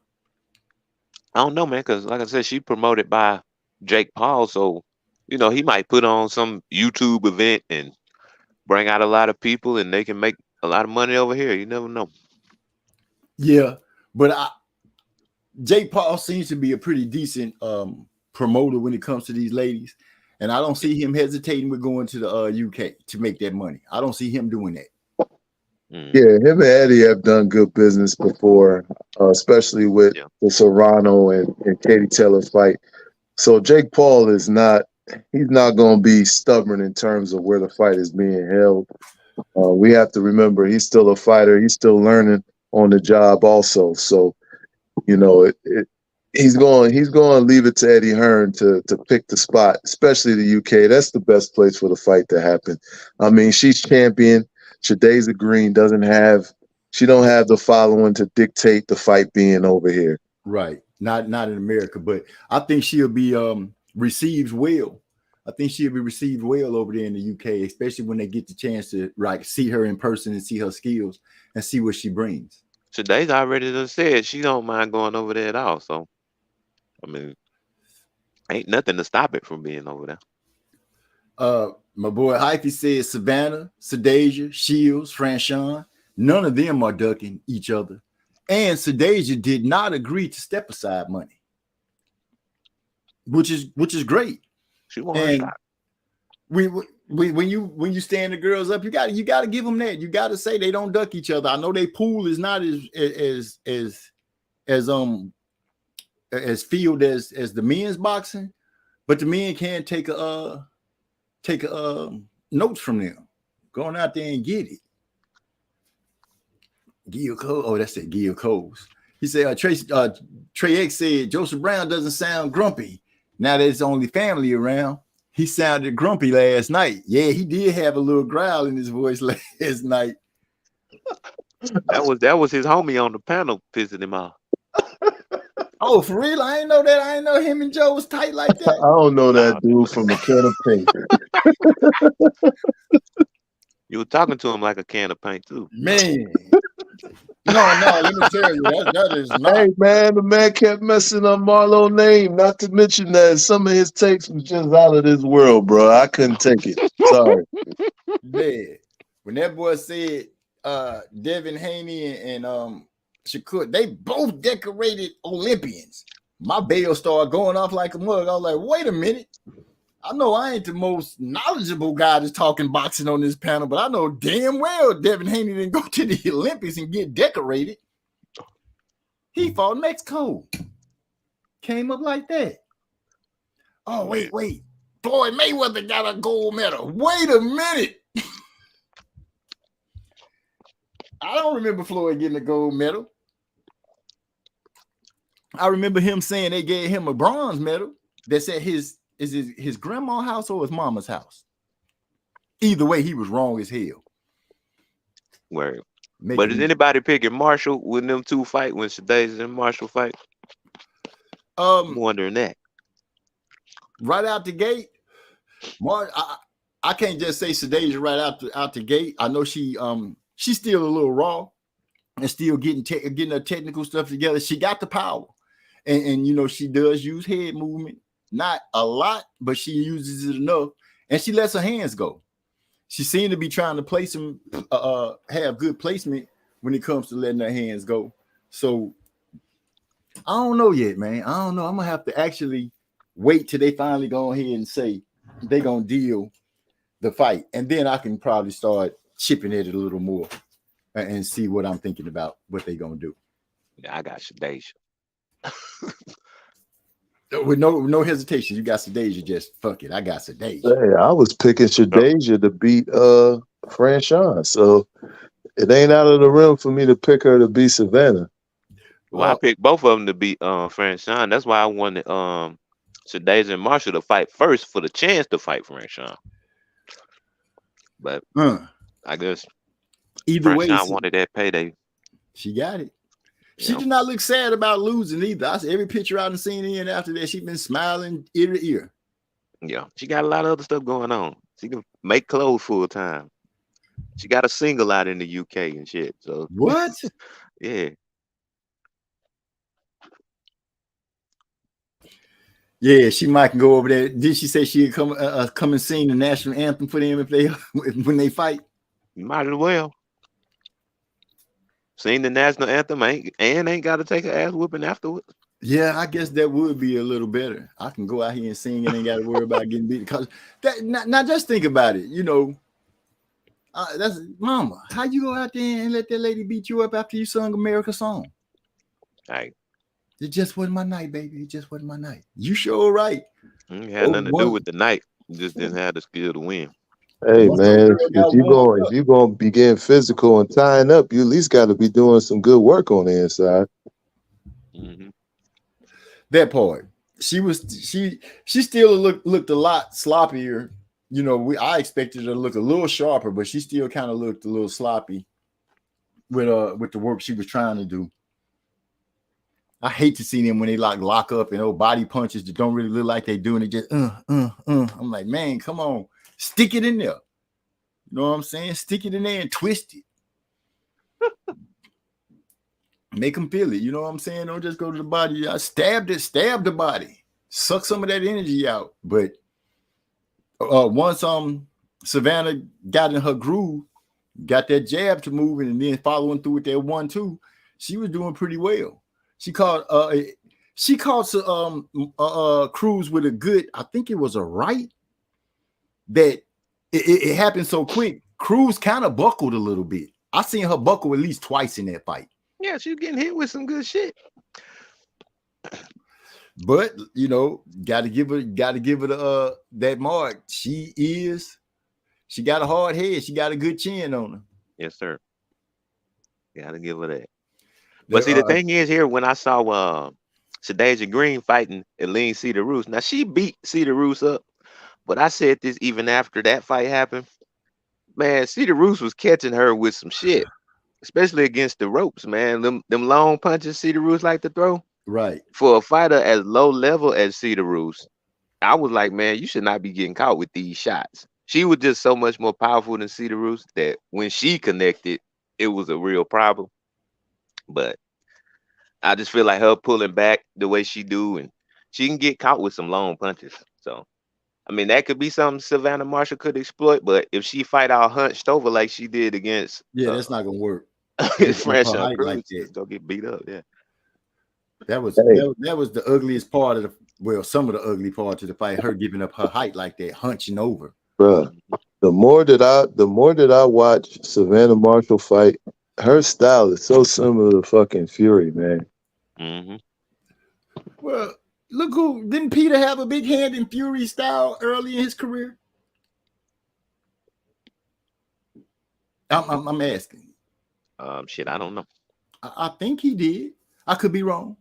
S4: I don't know, man, because like I said, she promoted by Jake Paul, so you know he might put on some YouTube event and bring out a lot of people, and they can make a lot of money over here. You never know.
S3: Yeah, but Jake Paul seems to be a pretty decent promoter when it comes to these ladies. And I don't see him hesitating with going to the UK to make that money. I don't see him doing that.
S5: Yeah, him and Eddie have done good business before, especially with the Serrano and Katie Taylor fight. So Jake Paul he's not going to be stubborn in terms of where the fight is being held. We have to remember he's still a fighter. He's still learning on the job also. So, you know, he's going to leave it to Eddie Hearn to pick the spot, especially the UK. That's the best place for the fight to happen. I mean, she's champion. Sadasia Green don't have the following to dictate the fight being over here.
S3: Right. Not in America, but I think she'll be received well. I think she'll be received well over there in the UK, especially when they get the chance to see her in person and see her skills and see what she brings.
S4: Sadasia already done said she don't mind going over there at all. So I mean, ain't nothing to stop it from being over there.
S3: My boy Hyphy says Savannah, Sadasia, Shields, Franchon, none of them are ducking each other. And Sadasia did not agree to step aside money, which is great.
S4: She won.
S3: When you stand the girls up, you got to give them that. You got to say they don't duck each other. I know their pool is not as field as the men's boxing, but the men can take notes from them. Going out there and get it. Gil Cole. Oh, that's it. Gil Coles. He said Trey X said Joseph Brown doesn't sound grumpy now that it's only family around. He sounded grumpy last night. Yeah, he did have a little growl in his voice last night.
S4: That was his homie on the panel pissing him off.
S3: Oh, for real? I ain't know that. I ain't know him and Joe was tight like that.
S5: I don't know that dude from a can of paint.
S4: You were talking to him like a can of paint too.
S3: Man. No, let me tell you, that is not.
S5: Hey man, the man kept messing up Marlo's name. Not to mention that some of his takes was just out of this world, bro. I couldn't take it. Sorry.
S3: Yeah. When that boy said Devin Haney and Shakur, they both decorated Olympians. My bell started going off like a mug. I was like, wait a minute. I know I ain't the most knowledgeable guy that's talking boxing on this panel, but I know damn well Devin Haney didn't go to the Olympics and get decorated. He fought Mexico. Came up like that. Oh, wait. Floyd Mayweather got a gold medal. Wait a minute. I don't remember Floyd getting a gold medal. I remember him saying they gave him a bronze medal that's at his grandma's house or his mama's house. Either way, he was wrong as hell.
S4: Word. But is anybody picking Marshall when them two fight, when Shadays and Marshall fight? I'm wondering that.
S3: Right out the gate, I can't just say Shadays right out the gate. I know she's still a little raw and still getting her technical stuff together. She got the power, and you know she does use head movement, not a lot, but she uses it enough, and she lets her hands go. She seemed to be trying to place them, have good placement when it comes to letting her hands go. So I don't know yet, man. I don't know. I'm gonna have to actually wait till they finally go ahead and say they're gonna deal the fight, and then I can probably start chipping at it a little more and see what I'm thinking about what they're gonna do.
S4: Yeah, I got Shadasia.
S3: With no hesitation, you got Shadasia. Just fuck it, I got Shadasia.
S5: Hey, I was picking Shadasia to beat Franchon, so it ain't out of the realm for me to pick her to beat Savannah.
S4: Well, I picked both of them to beat Franchon. That's why I wanted Shadasia and Marshall to fight first for the chance to fight Franchon. But I guess
S3: either way,
S4: Franchon wanted that payday.
S3: She got it. She did not look sad about losing either. I see every picture I done seen in after that. She's been smiling ear to ear.
S4: Yeah, she got a lot of other stuff going on. She can make clothes full time. She got a single out in the UK and shit. So
S3: what?
S4: Yeah.
S3: Yeah, she might go over there. Did she say she'd come and sing the national anthem for them when they fight?
S4: Might as well. Sing the national anthem ain't got to take her ass whooping afterwards.
S3: Yeah, I guess that would be a little better. I can go out here and sing and ain't got to worry about getting beat. Because that not just think about it. You know, that's mama. How you go out there and let that lady beat you up after you sung America's song?
S4: Hey.
S3: It just wasn't my night, baby. It just wasn't my night. You sure right.
S4: It had nothing to do with the night. You just didn't have the skill to win.
S5: Hey man, if you're gonna be getting physical and tying up, you at least got to be doing some good work on the inside.
S4: Mm-hmm.
S3: That part. She still looked a lot sloppier. You know, I expected her to look a little sharper, but she still kind of looked a little sloppy with the work she was trying to do. I hate to see them when they lock up and old body punches that don't really look like they doing it. Just I'm like, man, come on, stick it in there. You know what I'm saying? Stick it in there and twist it. Make them feel it. You know what I'm saying? Don't just go to the body. I stab the body, suck some of that energy out. But once Savannah got in her groove, got that jab to moving, and then following through with that 1-2, she was doing pretty well. She caught Cruz with a good, I think it was a right that it happened so quick. Cruz kind of buckled a little bit. I seen her buckle at least twice in that fight.
S4: Yeah, she's getting hit with some good shit.
S3: But you know, gotta give her that mark. She got a hard head. She got a good chin on her.
S4: Yes, sir. Gotta give her that. But see, the thing is here, when I saw Shadasia Green fighting Eileen Cedar Roos, now she beat Cedar Roos up, but I said this even after that fight happened. Man, Cedar Roos was catching her with some shit, especially against the ropes, man. Them long punches Cedar Roos like to throw.
S3: Right.
S4: For a fighter as low level as Cedar Roos, I was like, man, you should not be getting caught with these shots. She was just so much more powerful than Cedar Roos that when she connected, it was a real problem. But I just feel like her pulling back the way she do, and she can get caught with some long punches. So I mean, that could be something Savannah Marshall could exploit. But if she fight all hunched over like she did against
S3: Yeah, that's not gonna work. Giving up her
S4: Franchon
S3: height
S4: Cruz,
S3: like
S4: she's
S3: that.
S4: gonna get beat up. Yeah.
S3: That was
S5: Hey,
S3: that was the ugliest part of the some of the ugly parts of the fight. Her giving up her height like that, hunching over.
S5: bruh, the more that I watch Savannah Marshall fight, her style is so similar to fucking Fury, man.
S4: Mm-hmm.
S3: Well, look who didn't Peter have a big hand in Fury style early in his career? I'm asking.
S4: Shit, I don't know.
S3: I think he did. I could be wrong.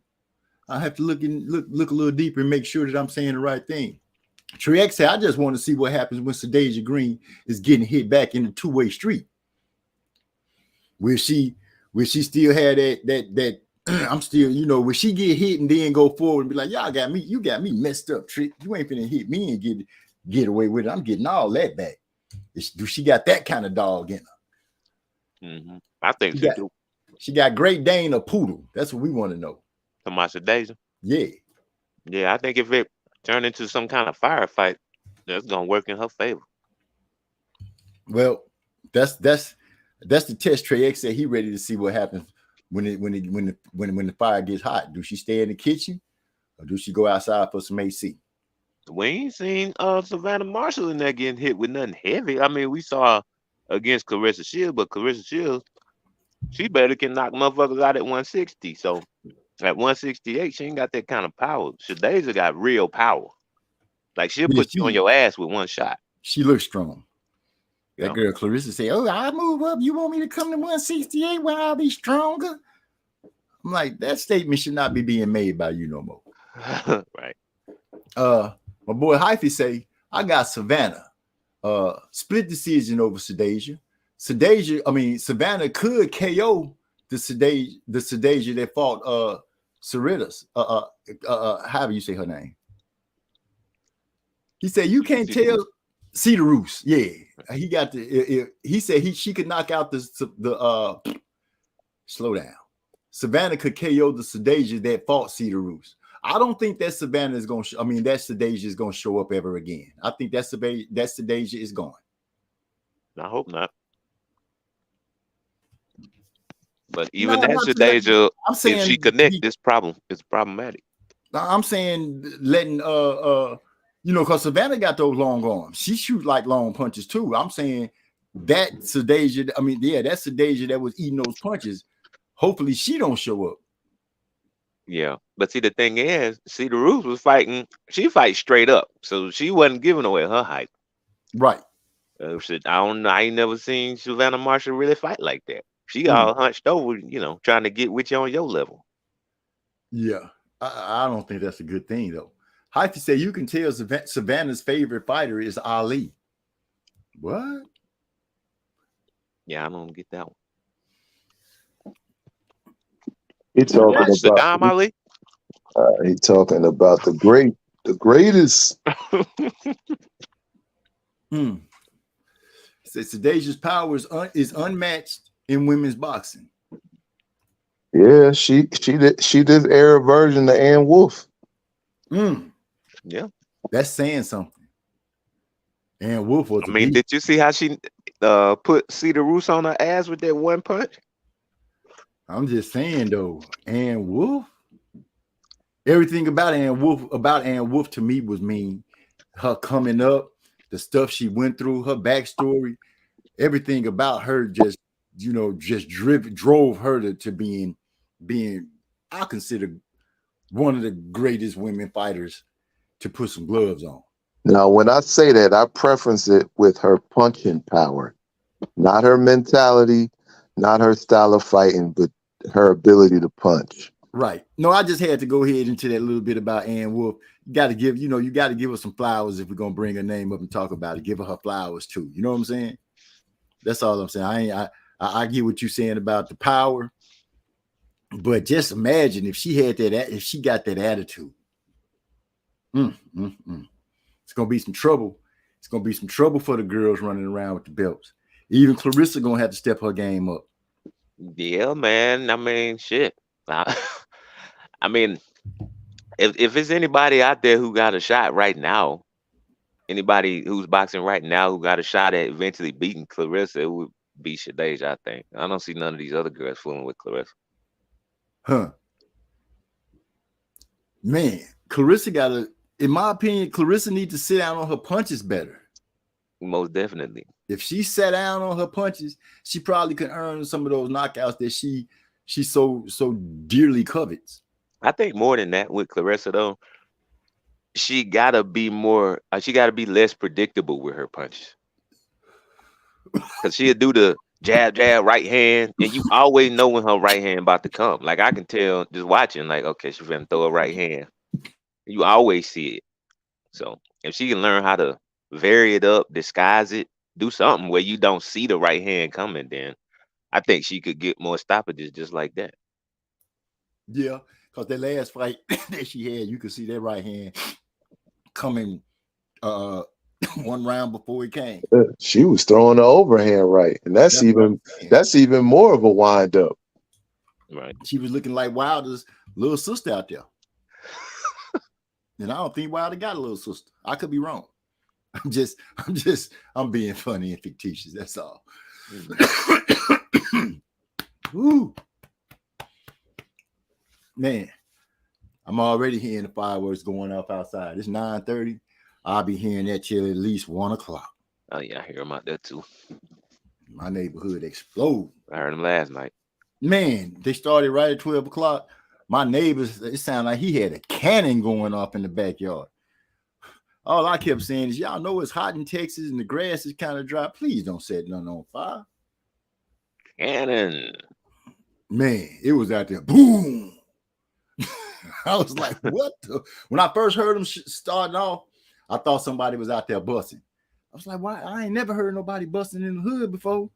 S3: I have to look a little deeper and make sure that I'm saying the right thing. Triax said, I just want to see what happens when Sadeja Green is getting hit back in the two-way street. Where she still had that I'm still, where she get hit and then go forward and be like, you got me messed up, Trick. You ain't finna hit me and get away with it. I'm getting all that back. Do she got that kind of dog in her?
S4: Mm-hmm. I think she do.
S3: She got Great Dane or Poodle. That's what we want to know.
S4: Tomasha Deja.
S3: Yeah.
S4: Yeah, I think if it turned into some kind of firefight, that's gonna work in her favor.
S3: Well, that's the test. Trey X said he ready to see what happens when the fire gets hot. Do she stay in the kitchen or do she go outside for some AC?
S4: We ain't seen Savannah Marshall in there getting hit with nothing heavy. I mean, we saw against Clarissa Shields, but Clarissa Shields, she better can knock motherfuckers out at 160. So at 168, she ain't got that kind of power. Shadeja got real power. Like she'll put you on your ass with one shot.
S3: She looks strong. That
S4: Yeah.
S3: girl Clarissa said, "Oh, I move up. You want me to come to 168 when I'll be stronger?" I'm like, that statement should not be being made by you no more.
S4: Right.
S3: My boy Hyphy say, I got Savannah. Split decision over Sadeja. Savannah could KO the Sadeja that fought Cerritos. How do you say her name? He said you can't tell Cedar Roos. Yeah, he got he said she could knock out the slow down. Savannah could KO the Sadeja that fought Cedar Roos. I don't think that Savannah is going to that Sadeja is going to show up ever again. I think that Sadeja is gone.
S4: I hope not. But even that Sadeja, if she connect, it's problematic.
S3: I'm saying letting because Savannah got those long arms. She shoot like long punches too. I'm saying that Sadeja, that Sadeja that was eating those punches. Hopefully she don't show up.
S4: Yeah, but see, the thing is, Cedar Roos was fighting. She fights straight up, so she wasn't giving away her height.
S3: Right.
S4: I don't know. I ain't never seen Savannah Marshall really fight like that. She all hunched over, trying to get with you on your level.
S3: Yeah, I don't think that's a good thing though. Hyphy say you can tell Savannah's favorite fighter is Ali. What?
S4: Yeah, I don't get that one.
S5: He talking about
S4: Saddam Ali.
S5: He talking about the greatest.
S3: Says Sadeja's power is unmatched in women's boxing.
S5: Yeah, she did air a version of Ann Wolf.
S4: Yeah,
S3: that's saying something. Ann Wolf was.
S4: Did you see how she put Cedar Roos on her ass with that one punch?
S3: I'm just saying though, Ann Wolf. Everything about Ann Wolf to me was mean. Her coming up, the stuff she went through, her backstory, everything about her just drove her to being I consider one of the greatest women fighters to put some gloves on.
S5: Now, when I say that, I preference it with her punching power, not her mentality, not her style of fighting, but her ability to punch.
S3: Right. No, I just had to go ahead into that little bit about Ann Wolf. You got to give her some flowers if we're gonna bring her name up and talk about it. Give her flowers too. You know what I'm saying? That's all I'm saying. I get what you're saying about the power, but just imagine if she had that, if she got that attitude. It's gonna be some trouble. It's gonna be some trouble for the girls running around with the belts. Even Clarissa gonna have to step her game up.
S4: Yeah, man. I mean, shit. I, I mean, if it's anybody out there who got a shot right now, anybody who's boxing right now who got a shot at eventually beating Clarissa, it would be Shadej, I think. I don't see none of these other girls fooling with Clarissa.
S3: Huh. Man, Clarissa gotta, in my opinion, Clarissa needs to sit down on her punches better.
S4: Most definitely.
S3: If she sat down on her punches, she probably could earn some of those knockouts that she so dearly covets.
S4: I think more than that with Clarissa though, she gotta be more. She gotta be less predictable with her punches. Cause she'll do the jab, right hand, and you always know when her right hand about to come. Like I can tell just watching, like, okay, she's gonna throw a right hand. You always see it. So if she can learn how to vary it up, disguise it, do something where you don't see the right hand coming, then I think she could get more stoppages just like that.
S3: Yeah, because that last fight that she had, you could see that right hand coming one round before it came.
S5: She was throwing the overhand right, and that's even more of a wind up.
S4: Right.
S3: She was looking like Wilder's little sister out there. And I don't think Wilder got a little sister. I could be wrong. I'm being funny and fictitious. That's all. Woo. Man, I'm already hearing the fireworks going off outside. It's 9:30. I'll be hearing that till at least 1 o'clock.
S4: Oh yeah, I hear them out there too.
S3: My neighborhood explode.
S4: I heard them last night.
S3: Man, they started right at 12 o'clock. My neighbors, it sounded like he had a cannon going off in the backyard. All I kept saying is, y'all know it's hot in Texas and the grass is kind of dry. Please don't set none on fire.
S4: Cannon.
S3: Man, it was out there. Boom. I was like, what the? When I first heard them starting off, I thought somebody was out there busting. I was like, why? I ain't never heard nobody busting in the hood before.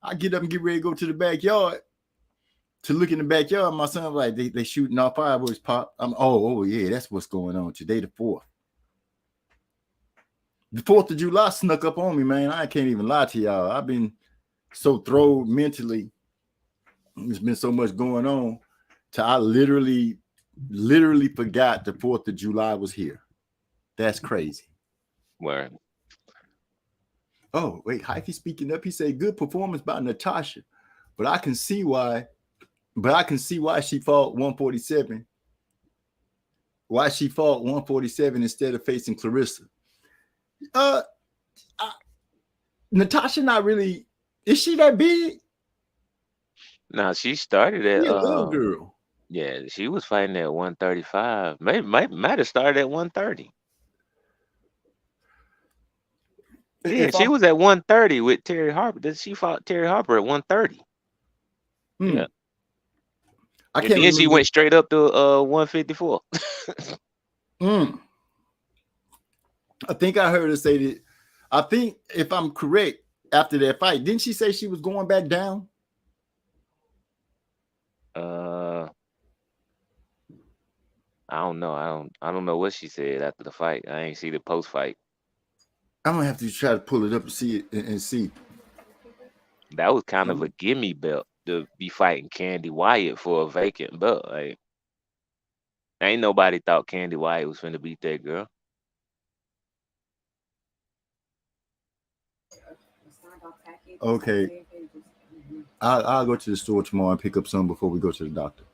S3: I get up and get ready to go to the backyard to look in the backyard. My son was like, they shooting off fireworks pop. Oh yeah, that's what's going on today, the 4th. The 4th of July snuck up on me, man. I can't even lie to y'all. I've been so thrown mentally. There's been so much going on. I literally forgot the 4th of July was here. That's crazy.
S4: Where?
S3: Oh, wait, Hyphy speaking up. He said, good performance by Natasha. But I can see why she fought 147. Why she fought 147 instead of facing Clarissa. Natasha not really, is she that big?
S4: No, she started at
S3: a little girl.
S4: Yeah, she was fighting at 135. Might have started at 130. Yeah, she was at 130 with Terry Harper. She fought Terry Harper at 130. Yeah.
S3: I can't
S4: remember. She went straight up to 154.
S3: I think I heard her say that. I think if I'm correct, after that fight, didn't she say she was going back down?
S4: I don't know. I don't know what she said after the fight. I ain't see the post fight.
S3: I'm gonna have to try to pull it up and see it and see.
S4: That was kind of a gimme belt to be fighting Candy Wyatt for a vacant belt. Like, ain't nobody thought Candy Wyatt was finna beat that girl.
S3: Okay. I'll go to the store tomorrow and pick up some before we go to the doctor.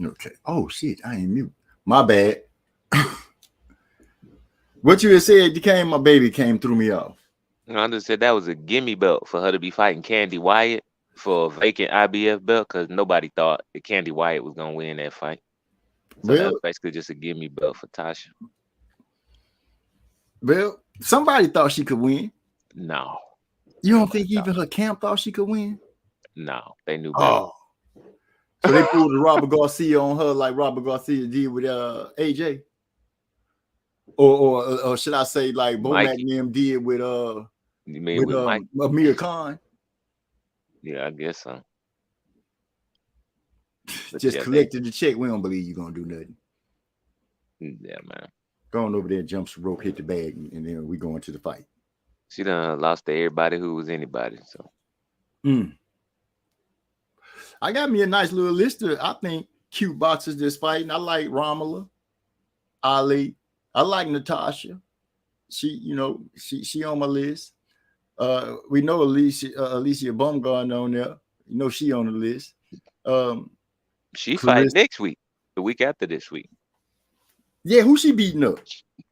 S3: Okay. Oh shit, I ain't mute. My bad. What you had said, my baby came through me off.
S4: I just said that was a gimme belt for her to be fighting Candy Wyatt for a vacant IBF belt because nobody thought that Candy Wyatt was gonna win that fight. So that was basically just a gimme belt for Tasha.
S3: Well, somebody thought she could win.
S4: No.
S3: You don't think even her camp thought she could win?
S4: No, they knew better.
S3: Oh. So they pulled the Robert Garcia on her like Robert Garcia did with AJ? Or should I say like Bomac and them did with Amir Khan?
S4: Yeah, I guess so. But
S3: just collected the check. We don't believe you're gonna do nothing.
S4: Yeah, man.
S3: Going over there, jumps the rope, hit the bag, and then we go into the fight.
S4: She done lost to everybody who was anybody. So
S3: Mm. I got me a nice little list of, I think, cute boxers that's fighting. I like Romola, Ali. I like Natasha. She on my list. We know Alicia Baumgartner on there. You know she on the list.
S4: she fight
S3: Clarissa.
S4: next week, the week after this week.
S3: Yeah, who she beating up?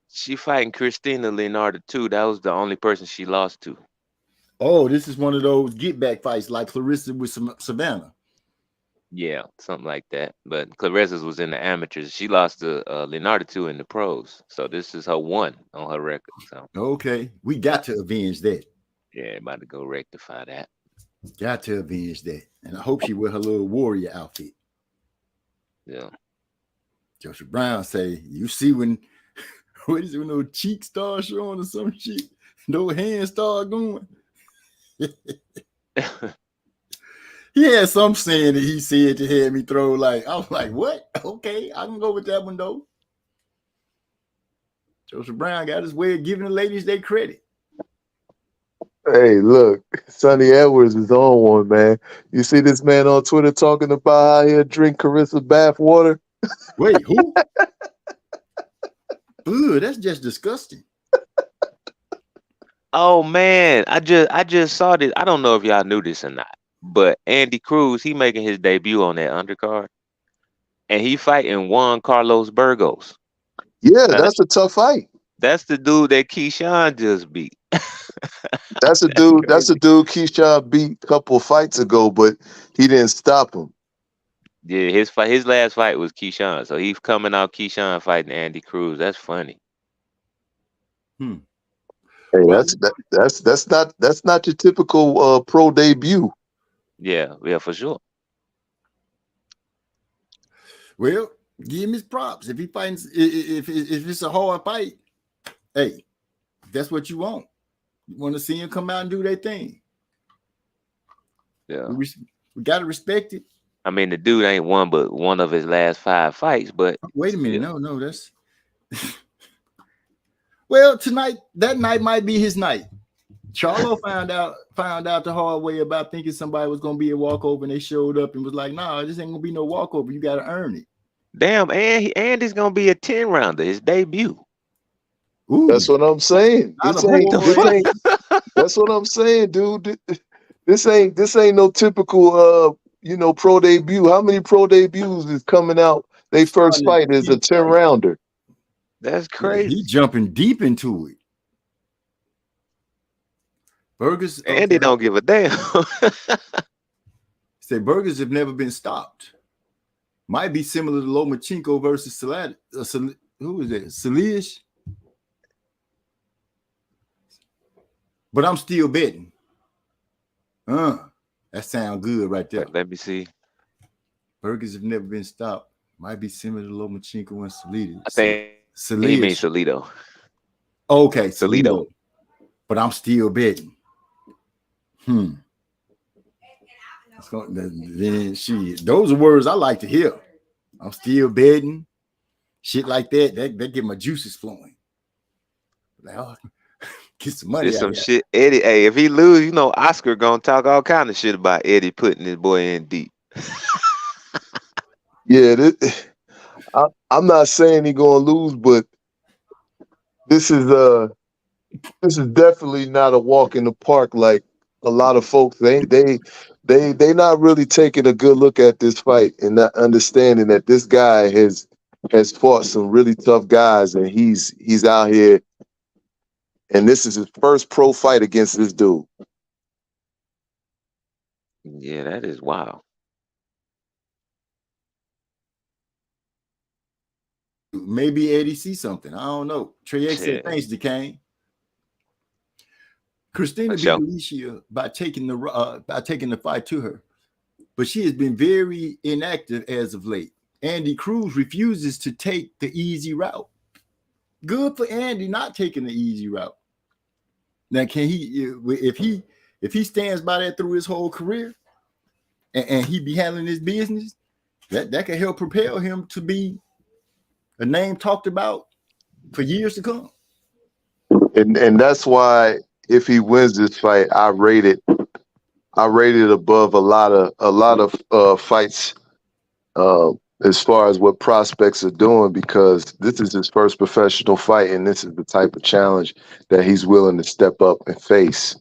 S4: She fighting Christina Leonardo too. That was the only person she lost to.
S3: Oh, this is one of those get back fights like Clarissa with Savannah.
S4: Yeah, something like that. But Clarissa's was in the amateurs. She lost to Leonardo too in the pros. So this is her one on her record. So
S3: Okay, we got to avenge that.
S4: yeah, about to go rectify that.
S3: Got to avenge that. And I hope she wear her little warrior outfit.
S4: Yeah.
S3: Joshua Brown say, you see when what is it when those cheeks start showing or some shit? Those hands start going. He had some saying that he said to have me throw like, I was like, what? Okay, I can go with that one though. Joseph Brown got his way of giving the ladies their credit.
S5: Hey, look, Sonny Edwards is on one, man. You see this man on Twitter talking about how he'll drink Carissa bath water?
S3: Wait, who? Ugh, that's just disgusting.
S4: Oh man, I just saw this. I don't know if y'all knew this or not, but Andy Cruz, he making his debut on that undercard, and he fighting Juan Carlos Burgos.
S5: Yeah,
S4: Now,
S5: that's a tough fight.
S4: that's the dude that Keyshawn just beat.
S5: That's a dude. That's a
S4: crazy.
S5: dude Keyshawn beat a couple of fights ago, but he didn't stop him.
S4: Yeah, his last fight was Keyshawn, so he's coming out Keyshawn fighting Andy Cruz. That's funny.
S5: Hey,
S3: Well,
S5: that's not your typical pro debut.
S4: Yeah, for sure.
S3: well, give him his props. If he fights, if it's a hard fight, hey, that's what you want. You want to see him come out and do their thing.
S4: Yeah.
S3: We got to respect it.
S4: I mean, the dude ain't won but one of his last 5 fights, but
S3: Wait a minute.
S4: yeah.
S3: No, that's well, that night might be his night. Charlo found out the hard way about thinking somebody was gonna be a walkover, and they showed up and was like, "Nah, this ain't gonna be no walkover. You gotta earn it."
S4: Damn, Andy's gonna be a 10 rounder, his debut.
S3: Ooh,
S5: That's what I'm saying.
S3: Not
S5: This
S3: a
S5: ain't.
S3: boy.
S5: This ain't. That's what I'm saying, dude. This ain't no typical pro debut. How many pro debuts is coming out? They first fight is a 10 rounder.
S4: That's
S3: Yeah,
S4: crazy.
S3: he jumping deep into it. Burgers.
S4: Andy don't give a damn.
S3: Say burgers have never been stopped. Might be similar to Lomachenko versus who is that? Salish. But I'm still betting. That sounds good right there.
S4: Let me see.
S3: Burgers have never been stopped. Might be similar to Lomachenko and Salido.
S4: I think he means Salido.
S3: Okay,
S4: Salido.
S3: But I'm still betting. Those are words I like to hear. I'm still betting. Shit like that. That get my juices flowing. Like, oh, get some money.
S4: There's some shit. Eddie, hey, if he lose, Oscar gonna talk all kind of shit about Eddie putting his boy in deep.
S5: Yeah, I'm not saying he gonna lose, but this is definitely not a walk in the park like a lot of folks. They not really taking a good look at this fight and not understanding that this guy has fought some really tough guys, and he's out here, and this is his first pro fight against this dude.
S4: Yeah, that is wild.
S3: Maybe Eddie sees something. I don't know. Trey X said, thanks, DeCane. Christina beat Alicia by taking the fight to her, but she has been very inactive as of late. Andy Cruz refuses to take the easy route. Good for Andy not taking the easy route. Now, can he, if he stands by that through his whole career, and he be handling his business, that can help propel him to be a name talked about for years to come.
S5: And that's why if he wins this fight, I rate it above a lot of fights as far as what prospects are doing, because this is his first professional fight, and this is the type of challenge that he's willing to step up and face.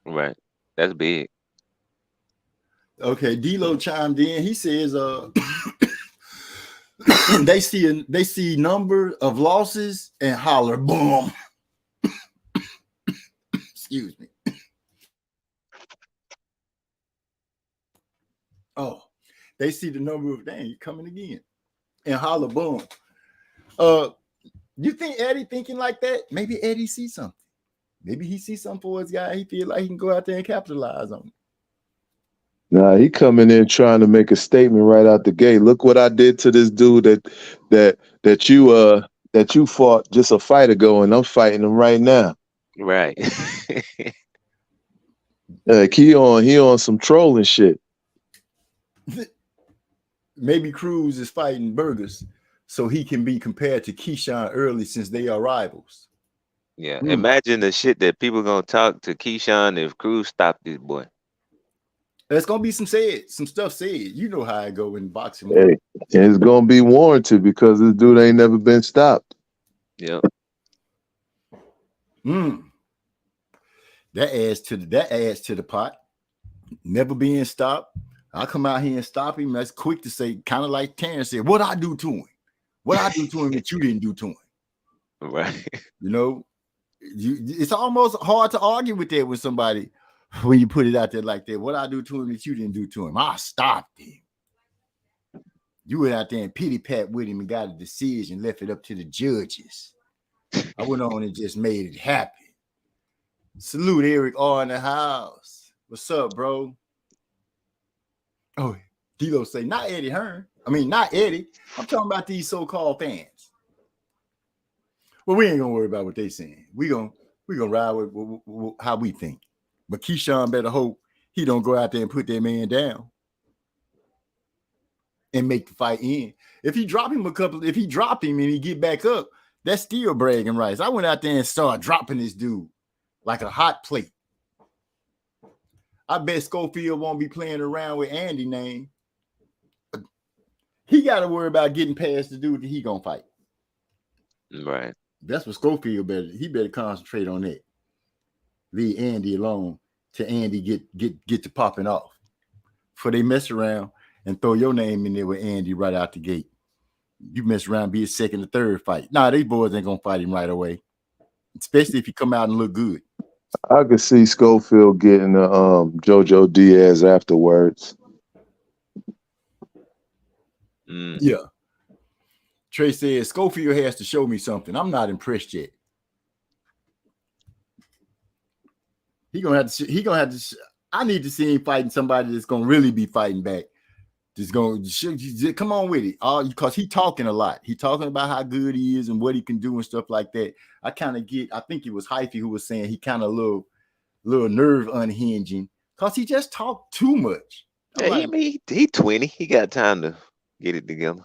S4: Right. That's big.
S3: Okay, D-Lo chimed in. He says, they see number of losses and holler, boom. Excuse me. Oh, they see the number of dang coming again and holler, boom. You think Eddie thinking like that? Maybe Eddie sees something. Maybe he sees something for his guy. He feel like he can go out there and capitalize on it.
S5: Nah, he coming in trying to make a statement right out the gate. Look what I did to this dude that you fought just a fight ago, and I'm fighting him right now.
S4: Right.
S5: Like he on some trolling shit.
S3: Maybe Cruz is fighting Burgers so he can be compared to Keyshawn early, since they are rivals.
S4: Yeah. Imagine the shit that people gonna talk to Keyshawn if Cruz stopped this boy.
S3: There's gonna be some stuff said. You know how I go in boxing.
S5: Hey, and it's gonna be warranted because this dude ain't never been stopped.
S4: Yeah.
S3: That adds to the pot. Never being stopped. I come out here and stop him. That's quick to say, kind of like Terrence said, what I do to him? What I do to him that you didn't do to him?
S4: Right.
S3: You know, it's almost hard to argue with that with somebody when you put it out there like that. What I do to him that you didn't do to him? I stopped him. You went out there and pity pat with him and got a decision, left it up to the judges. I went on and just made it happen. Salute Eric R in the house. What's up, bro? Oh, D-Lo say, not Eddie Hearn. I mean, not Eddie. I'm talking about these so-called fans. Well, we ain't gonna worry about what they saying. We gonna ride with how we think. But Keyshawn better hope he don't go out there and put that man down and make the fight end. If he dropped him and he get back up, that's still bragging rights. I went out there and started dropping this dude like a hot plate. I bet Schofield won't be playing around with Andy name. He got to worry about getting past the dude that he gonna fight.
S4: Right.
S3: That's what Schofield better concentrate on that. Leave Andy alone till Andy get to popping off. Before they mess around and throw your name in there with Andy right out the gate. You mess around, be a second or third fight. Nah, these boys ain't gonna fight him right away. Especially if you come out and look good.
S5: I could see Schofield getting JoJo Diaz afterwards.
S3: Yeah. Trey says Schofield has to show me something. I'm not impressed yet. He gonna have to. I need to see him fighting somebody that's gonna really be fighting back. Just going to come on with it. Because he talking a lot. He talking about how good he is and what he can do and stuff like that. I think it was Hyphy who was saying he kind of little nerve unhinging because he just talked too much.
S4: Yeah, he 20. He got time to get it together.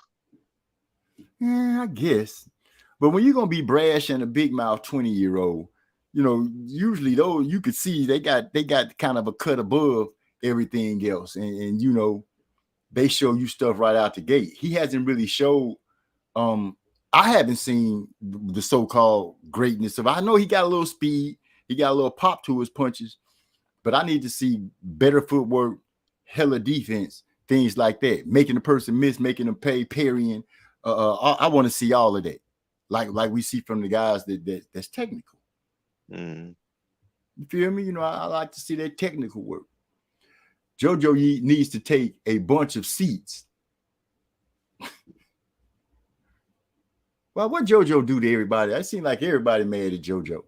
S3: Yeah, I guess. But when you're gonna be brash and a big mouth 20-year-old, you know, usually though you could see they got kind of a cut above everything else, and you know. They show you stuff right out the gate. He hasn't really showed. I haven't seen the so-called greatness of. I know he got a little speed, he got a little pop to his punches, but I need to see better footwork, hella defense, things like that, making the person miss, making them pay, parrying. I want to see all of that, like we see from the guys that's technical. You feel me? You know, I like to see that technical work. JoJo needs to take a bunch of seats. Well, what JoJo do to everybody? I seem like everybody mad at JoJo.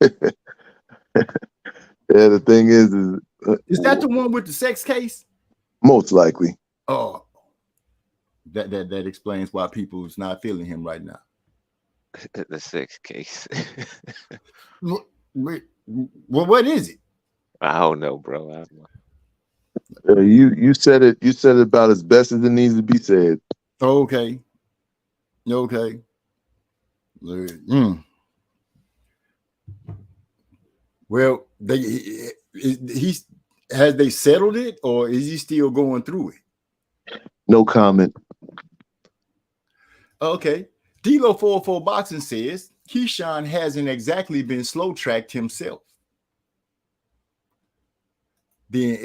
S5: Yeah, the thing is
S3: that the one with the sex case?
S5: Most likely.
S3: Oh, that explains why people's not feeling him right now.
S4: The sex case.
S3: Well, what is it?
S4: I don't know, bro. I don't
S5: You
S4: know.
S5: you said it about as best as it needs to be said.
S3: Okay. Well, he's has they settled it, or is he still going through it?
S5: No comment.
S3: Okay. D-Lo 404 Boxing says Keyshawn hasn't exactly been slow tracked himself. Then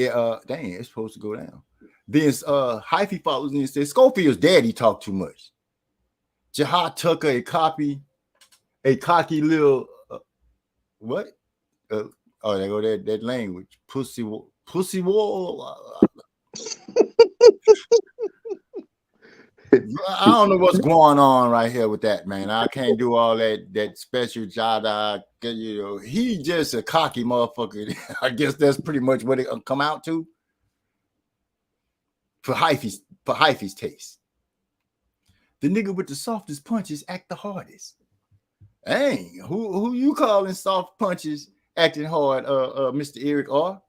S3: dang, it's supposed to go down. Then Hyphy follows in and says Schofield's daddy talked too much. Jihad Tucker, a cocky little what? Oh, there go that language. Pussy wall. I don't know what's going on right here with that, man. I can't do all that special Jada. You know, he just a cocky motherfucker. I guess that's pretty much what it come out to. For Hyphy's taste. The nigga with the softest punches act the hardest. Dang, who you calling soft punches acting hard, Mr. Eric R?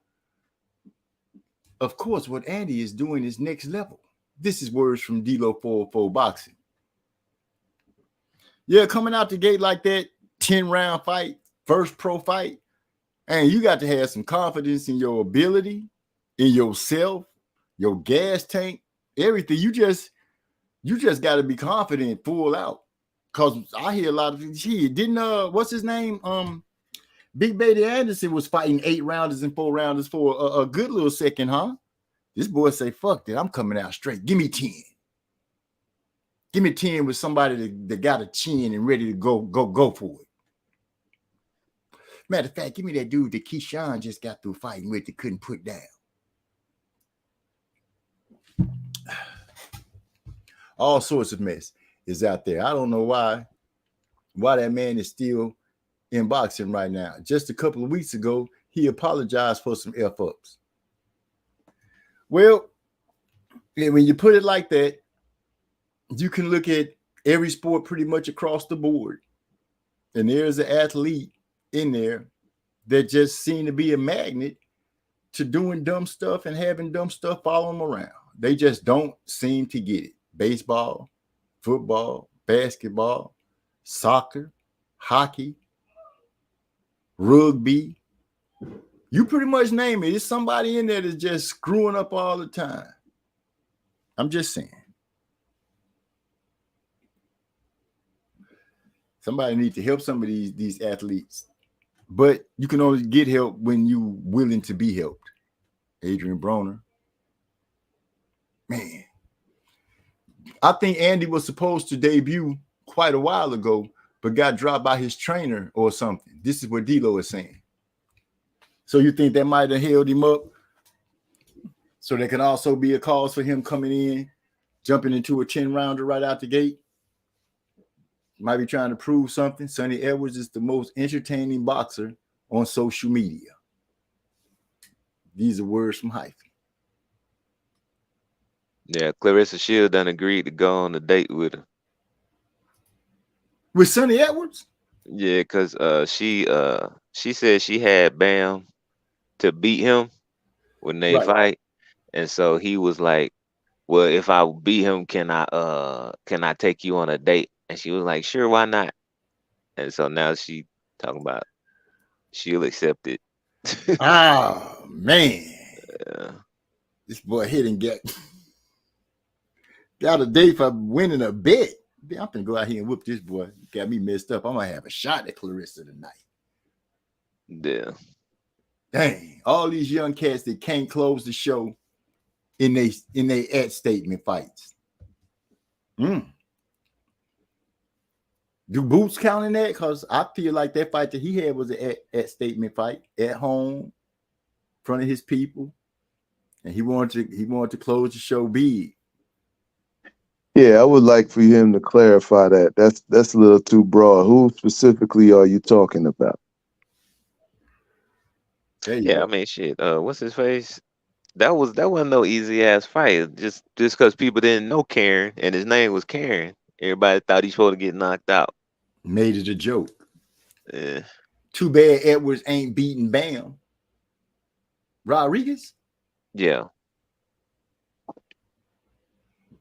S3: Of course, what Andy is doing is next level. This is words from D-Lo 404 Boxing. Yeah, coming out the gate like that, 10-round fight, first pro fight, and you got to have some confidence in your ability, in yourself, your gas tank, everything. You just got to be confident, full out. Cause I hear a lot of shit. Didn't what's his name? Big Baby Anderson was fighting 8 rounders and 4 rounders for a good little second, huh? This boy say, fuck that, I'm coming out straight. Give me 10. Give me 10 with somebody that got a chin and ready to go for it. Matter of fact, give me that dude that Keyshawn just got through fighting with that couldn't put down. All sorts of mess is out there. I don't know why that man is still in boxing right now. Just a couple of weeks ago, he apologized for some F-ups. Well, when you put it like that, you can look at every sport pretty much across the board. And there's an athlete in there that just seem to be a magnet to doing dumb stuff and having dumb stuff follow them around. They just don't seem to get it. Baseball, football, basketball, soccer, hockey, rugby. You pretty much name it. It's somebody in there that's just screwing up all the time. I'm just saying. Somebody needs to help some of these athletes. But you can only get help when you're willing to be helped. Adrian Broner. Man. I think Andy was supposed to debut quite a while ago, but got dropped by his trainer or something. This is what D-Lo is saying. So you think that might have held him up? So there can also be a cause for him coming in, jumping into a 10-rounder right out the gate. Might be trying to prove something. Sonny Edwards is the most entertaining boxer on social media. These are words from Hyphy.
S4: Yeah, Clarissa Shield done agreed to go on a date with her.
S3: With Sonny Edwards?
S4: Yeah, because she said she had Bam to beat him when they fight. And so he was like, well, if I beat him, can I take you on a date? And she was like, sure, why not? And so now she talking about she'll accept it.
S3: Oh, man.
S4: Yeah.
S3: This boy hit and got a date for winning a bet. I'm going to go out here and whoop this boy. Got me messed up. I'm going to have a shot at Clarissa tonight.
S4: Yeah.
S3: Dang. All these young cats that can't close the show in they at statement fights. Do Boots count in that? Because I feel like that fight that he had was an at statement fight at home, in front of his people. And he wanted to close the show big.
S5: Yeah, I would like for him to clarify that. That's a little too broad. Who specifically are you talking about?
S4: Yeah, I mean, shit. What's his face? That wasn't no easy ass fight. Just because people didn't know Karen and his name was Karen, everybody thought he's supposed to get knocked out.
S3: Made it a joke.
S4: Yeah.
S3: Too bad Edwards ain't beating Bam. Rodriguez?
S4: Yeah.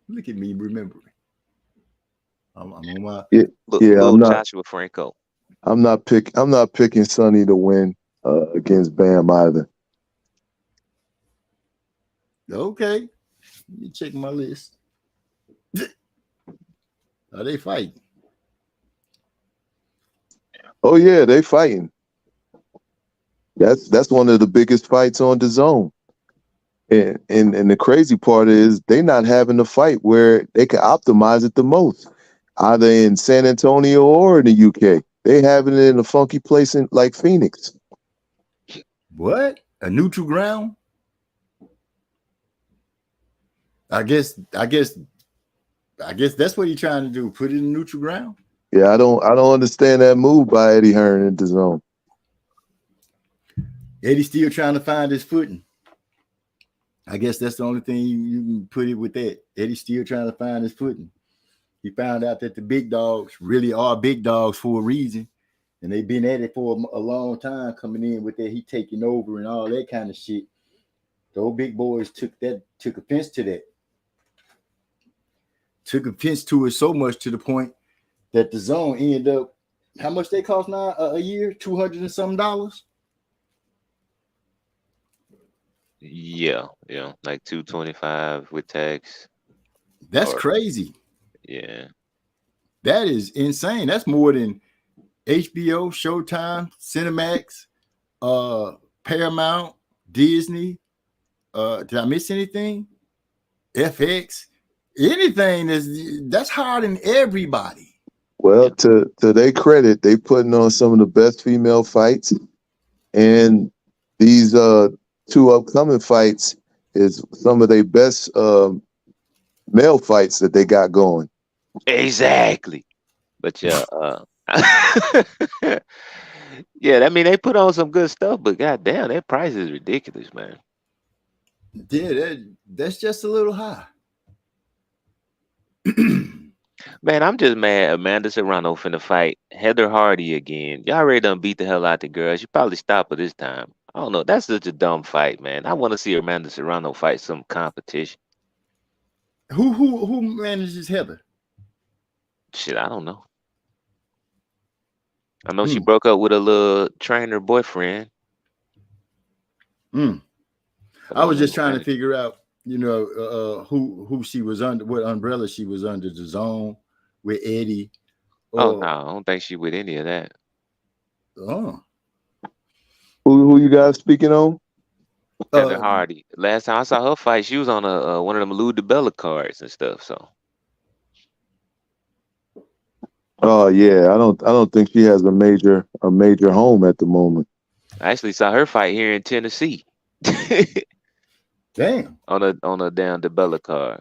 S3: Look at me remembering. I'm on my
S4: little
S5: I'm not
S4: Joshua Franco.
S5: I'm not picking Sonny to win. against Bam either.
S3: Okay. Let me check my list. Are they fighting?
S5: Oh yeah, they fighting. That's one of the biggest fights on the zone. And the crazy part is they not having a fight where they can optimize it the most, either in San Antonio or in the UK. They having it in a funky place like Phoenix.
S3: What? A neutral ground? I guess that's what he's trying to do. Put it in neutral ground.
S5: Yeah, I don't understand that move by Eddie Hearn in the zone.
S3: Eddie's still trying to find his footing. I guess that's the only thing you can put it with that. Eddie's still trying to find his footing. He found out that the big dogs really are big dogs for a reason. And they've been at it for a long time, coming in with that he taking over and all that kind of shit. Those big boys took offense to that. Took offense to it so much to the point that the zone ended up, how much they cost now a year? $200 and some dollars?
S4: Yeah, like 225 with tax.
S3: That's crazy.
S4: Yeah.
S3: That is insane. That's more than HBO, Showtime, Cinemax, Paramount, Disney. Did I miss anything? FX, anything that's higher than everybody.
S5: Well, to their credit, they putting on some of the best female fights, and these two upcoming fights is some of their best male fights that they got going.
S4: Exactly. But yeah, yeah, I mean they put on some good stuff, but goddamn, that price is ridiculous, man.
S3: Yeah, that's just a little high.
S4: Man, I'm just mad Amanda Serrano finna fight Heather Hardy again. Y'all already done beat the hell out the girl. She probably stop her this time. I don't know. That's such a dumb fight, man. I want to see Amanda Serrano fight some competition.
S3: Who manages Heather?
S4: Shit, I don't know. I know she broke up with a little trainer boyfriend.
S3: I was just trying to figure out, who she was under, what umbrella she was under, the zone with Eddie.
S4: Oh no, I don't think she with any of that.
S3: Oh.
S5: Who you guys speaking on?
S4: Heather Hardy. Last time I saw her fight, she was on one of them Lou DiBella cards and stuff. So.
S5: Oh yeah, I don't think she has a major home at the moment.
S4: I actually saw her fight here in Tennessee.
S3: Damn.
S4: On a damn DiBella card.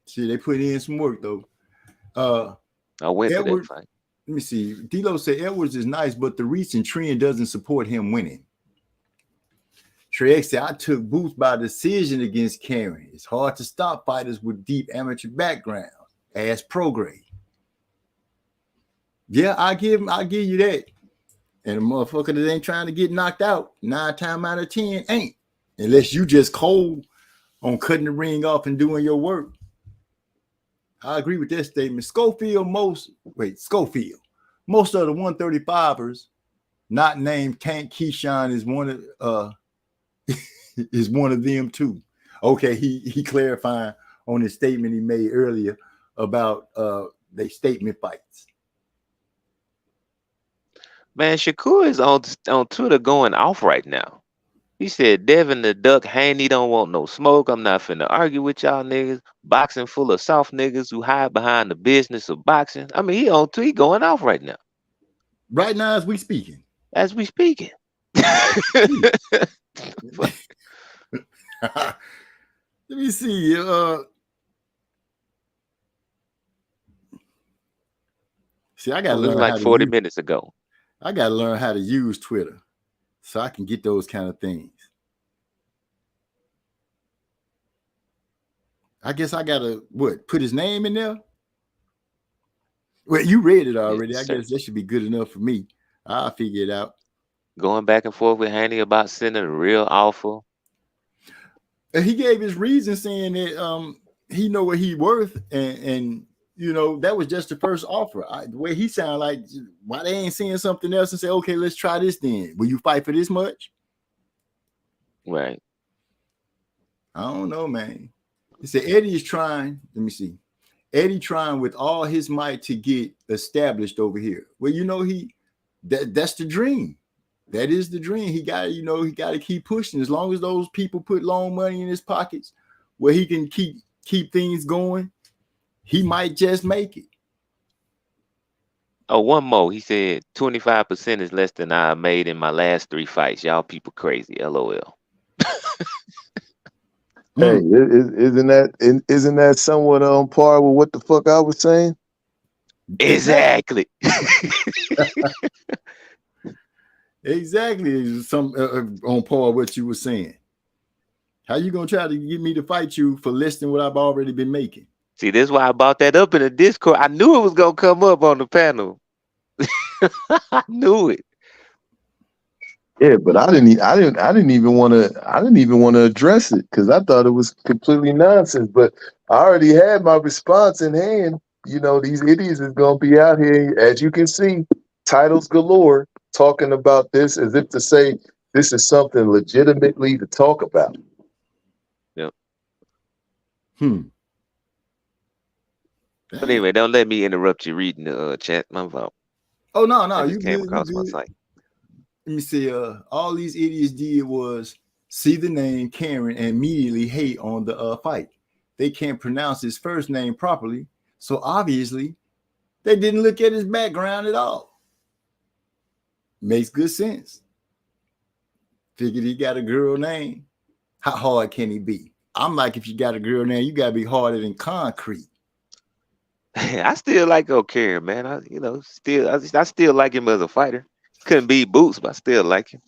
S3: See, they put in some work though.
S4: I went to that fight.
S3: Let me see. D'Lo said Edwards is nice, but the recent trend doesn't support him winning. Trey said, I took Booth by decision against Karen. It's hard to stop fighters with deep amateur backgrounds. Ask Prograde. Yeah, I give you that. And a motherfucker that ain't trying to get knocked out 9 times out of 10 ain't. Unless you just cold on cutting the ring off and doing your work. I agree with that statement. Schofield, most of the 135ers not named Tank Keyshawn is one of them too. Okay, he clarifying on his statement he made earlier about they statement fights.
S4: Man, Shakur is on Twitter going off right now. He said, Devin the Duck Haney don't want no smoke. I'm not finna argue with y'all niggas. Boxing full of soft niggas who hide behind the business of boxing. I mean, he on tweet going off right now.
S3: Right now, as we speaking.
S4: Let me see.
S3: See, I gotta learn
S4: like 40 minutes ago.
S3: I gotta learn how to use Twitter so I can get those kind of things. I guess I gotta put his name in there? Well, you read it already. I guess that should be good enough for me. I'll figure it out.
S4: Going back and forth with Haney about sending a real offer.
S3: He gave his reason saying that he know what he worth and you know, that was just the first offer. The way he sounded like, why they ain't seeing something else and say, okay, let's try this then. Will you fight for this much?
S4: Right.
S3: I don't know, man. He said Eddie is trying. Let me see. Eddie trying with all his might to get established over here. Well, you know, that's the dream. That is the dream. He got to keep pushing. As long as those people put loan money in his pockets where he can keep things going, he might just make it.
S4: Oh, one more. He said 25% is less than I made in my last 3 fights. Y'all people crazy. LOL.
S5: Hey, isn't that somewhat on par with what the fuck I was saying?
S4: Exactly.
S3: Exactly. Some on par with what you were saying. How you gonna try to get me to fight you for less than what I've already been making?
S4: See, this is why I brought that up in the Discord. I knew it was gonna come up on the panel. I knew it.
S5: Yeah, but I didn't even want to address it because I thought it was completely nonsense. But I already had my response in hand. You know, these idiots is gonna be out here, as you can see, titles galore, talking about this as if to say this is something legitimately to talk about.
S4: Yep. But
S3: Dang.
S4: anyway, don't let me interrupt you reading the chat. My fault.
S3: Oh no,
S4: I just
S3: you
S4: came
S3: good,
S4: across
S3: you
S4: my
S3: good.
S4: site.
S3: Let me see. All these idiots did was see the name Karen and immediately hate on the fight. They can't pronounce his first name properly, so obviously they didn't look at his background at all. Makes good sense. Figured he got a girl name. How hard can he be? I'm like, if you got a girl name, you gotta be harder than concrete.
S4: I still like O'Karen, man. I still like him as a fighter. Couldn't beat Boots, but I still like him.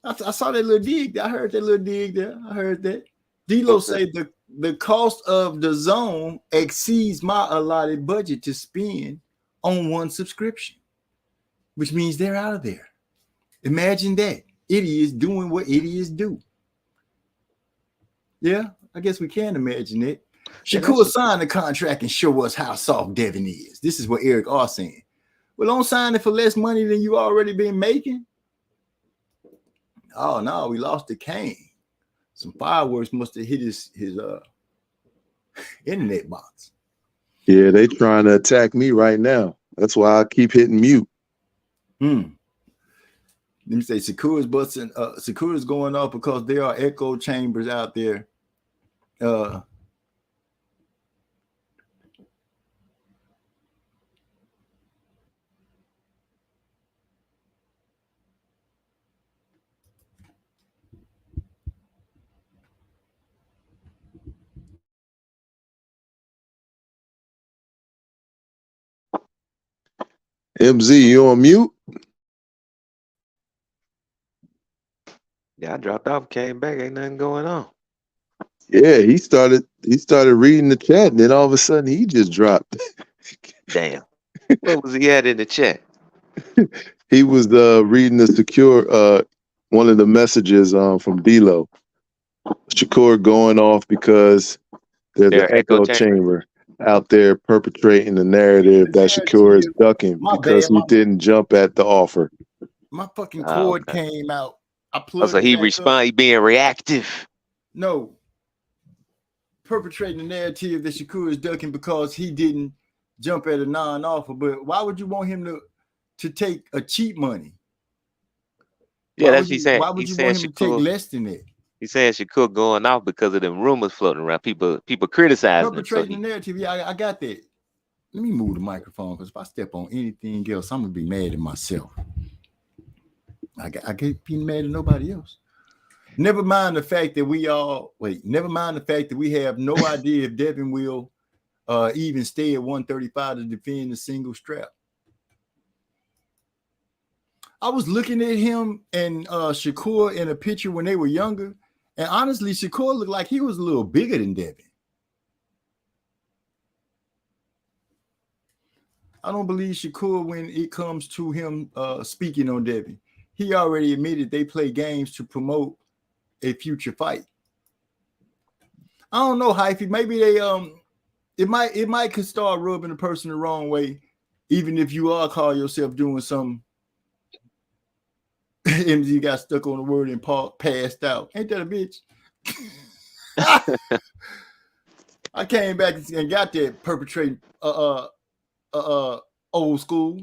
S3: I saw that little dig. I heard that little dig there. I heard that. D-Lo say the cost of the zone exceeds my allotted budget to spend on one subscription, which means they're out of there. Imagine that. Idiots doing what idiots do. Yeah, I guess we can imagine it. Shakur sign the contract and show us how soft Devin is. This is what Eric R saying. Well, don't sign it for less money than you already been making. Oh no, we lost the Kane. Some fireworks must have hit his internet box.
S5: Yeah, they trying to attack me right now. That's why I keep hitting mute.
S3: Let me say Sakura's busting. Sakura's going off because there are echo chambers out there.
S5: MZ, you on mute?
S4: Yeah, I dropped off, came back, ain't nothing going on.
S5: Yeah, he started reading the chat, and then all of a sudden he just dropped.
S4: Damn. What was he at in the chat?
S5: He was reading the secure one of the messages from D-Lo. Shakur going off because there's an echo chamber out there perpetrating the narrative that Shakur is ducking because he didn't jump at the offer.
S3: My fucking cord came out. I plugged
S4: so he respond, he being reactive.
S3: No. Perpetrating the narrative that Shakur is ducking because he didn't jump at a non-offer. But why would you want him to take a cheap money?
S4: Yeah, that's what he's saying.
S3: Why would you want him to take less than that?
S4: He's saying Shakur going off because of them rumors floating around. People criticizing him.
S3: Perpetrating the narrative. Yeah, I got that. Let me move the microphone because if I step on anything else, I'm gonna be mad at myself. I can't be mad at nobody else. Never mind the fact that we have no idea if Devin will even stay at 135 to defend the single strap. I was looking at him and Shakur in a picture when they were younger, and honestly, Shakur looked like he was a little bigger than Devin. I don't believe Shakur when it comes to him speaking on Devin. He already admitted they play games to promote a future fight. I don't know, Hyphy. Maybe it might could start rubbing a person the wrong way, even if you are call yourself doing something. MZ got stuck on the word and passed out. Ain't that a bitch? I came back and got that perpetrating old school.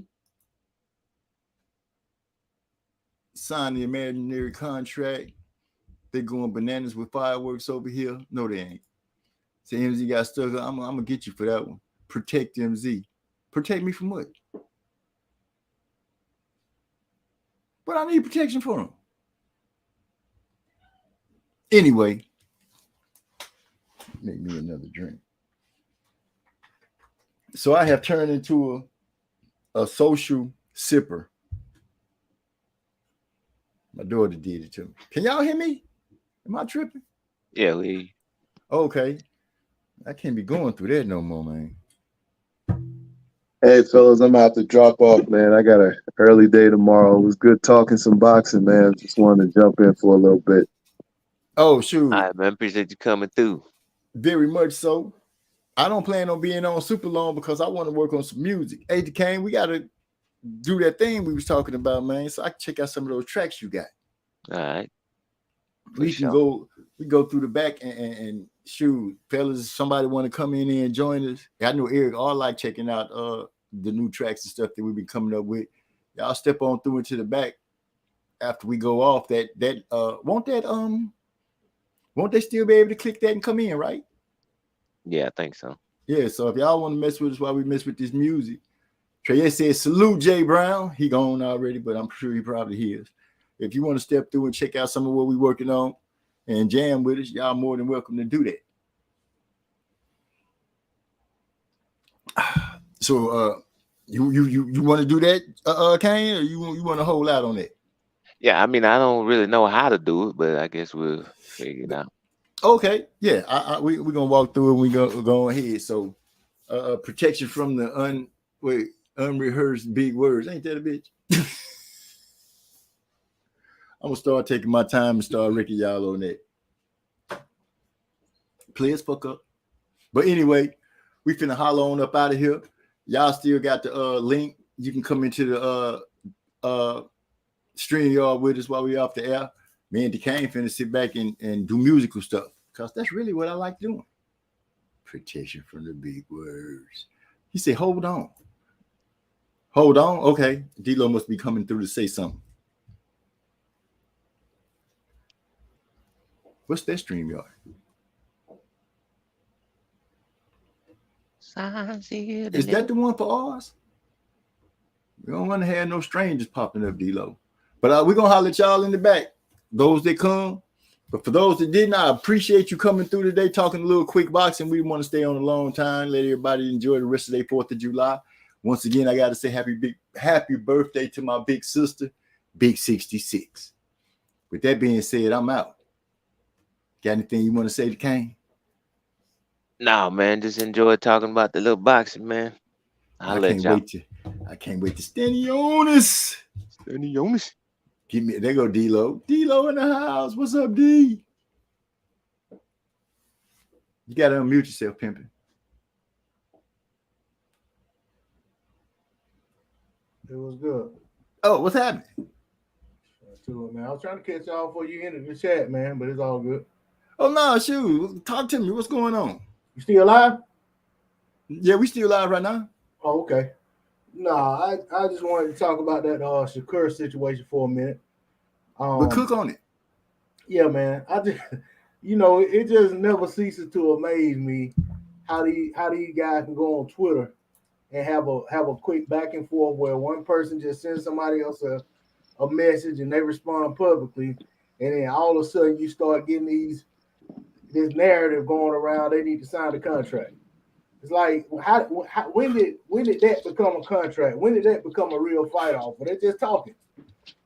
S3: Signed the imaginary contract. They going bananas with fireworks over here. No, they ain't. Say MZ got stuck. I'm gonna get you for that one. Protect MZ. Protect me from what? But I need protection for him. Anyway, make me another drink. So I have turned into a social sipper. My daughter did it to me. Can y'all hear me? Am I tripping?
S4: Yeah, we.
S3: Okay. I can't be going through that no more, man.
S5: Hey, fellas, I'm about to drop off, man. I got an early day tomorrow. It was good talking some boxing, man. Just wanted to jump in for a little bit.
S3: Oh, shoot.
S4: All right, man. Appreciate you coming through.
S3: Very much so. I don't plan on being on super long because I want to work on some music. Hey, Kane, we got to do that thing we was talking about, man. So I can check out some of those tracks you got.
S4: All right.
S3: We can go through the back and shoot, fellas. If somebody want to come in and join us. I know Eric all like checking out the new tracks and stuff that we've been coming up with. Y'all step on through into the back after we go off. Won't they still be able to click that and come in, right?
S4: Yeah, I think so.
S3: Yeah, so if y'all want to mess with us while we mess with this music, Trey says salute Jay Brown. He gone already, but I'm sure he probably is. If you want to step through and check out some of what we're working on and jam with us, y'all more than welcome to do that. So you want to do that, Kane, or you want to hold out on that?
S4: Yeah, I mean, I don't really know how to do it, but I guess we'll figure it out.
S3: Okay, yeah, we're gonna walk through it. We go ahead. So, protection from the unrehearsed big words. Ain't that a bitch? I'm gonna start taking my time and start wrecking y'all on that. Please fuck up. But anyway, we finna holler on up out of here. Y'all still got the link. You can come into the StreamYard with us while we off the air. Me and DeCane finna sit back and do musical stuff because that's really what I like doing. Protection from the big words. He said, hold on. Hold on. Okay. D-Lo must be coming through to say something. What's that StreamYard? Is that the one for ours? We don't want to have no strangers popping up, D-Lo. But we're going to holler at y'all in the back. Those that come. But for those that didn't, I appreciate you coming through today, talking a little quick boxing. We want to stay on a long time. Let everybody enjoy the rest of their 4th of July. Once again, I got to say happy birthday to my big sister, Big 66. With that being said, I'm out. Got anything you want to say to Kane?
S4: No, man, just enjoy talking about the little boxing, man. I
S3: can't wait to Stanionis. Give me, there go D-Lo. D-Lo in the house. What's up, D? You got to unmute yourself, pimping.
S7: It was good.
S3: Oh, what's happening?
S7: Man, I was trying to catch y'all before you entered the chat, man, but it's all good.
S3: Oh, no, shoot. Talk to me. What's going on?
S7: You still alive?
S3: Yeah, we still live right now.
S7: Oh, okay. No, I just wanted to talk about that Shakur situation for a minute.
S3: But cook on it.
S7: Yeah, man. I just, it just never ceases to amaze me how these guys can go on Twitter and have a quick back and forth where one person just sends somebody else a message and they respond publicly, and then all of a sudden you start getting this narrative going around. They need to sign the contract. It's like, when did that become a contract? When did that become a real fight offer? They're just talking.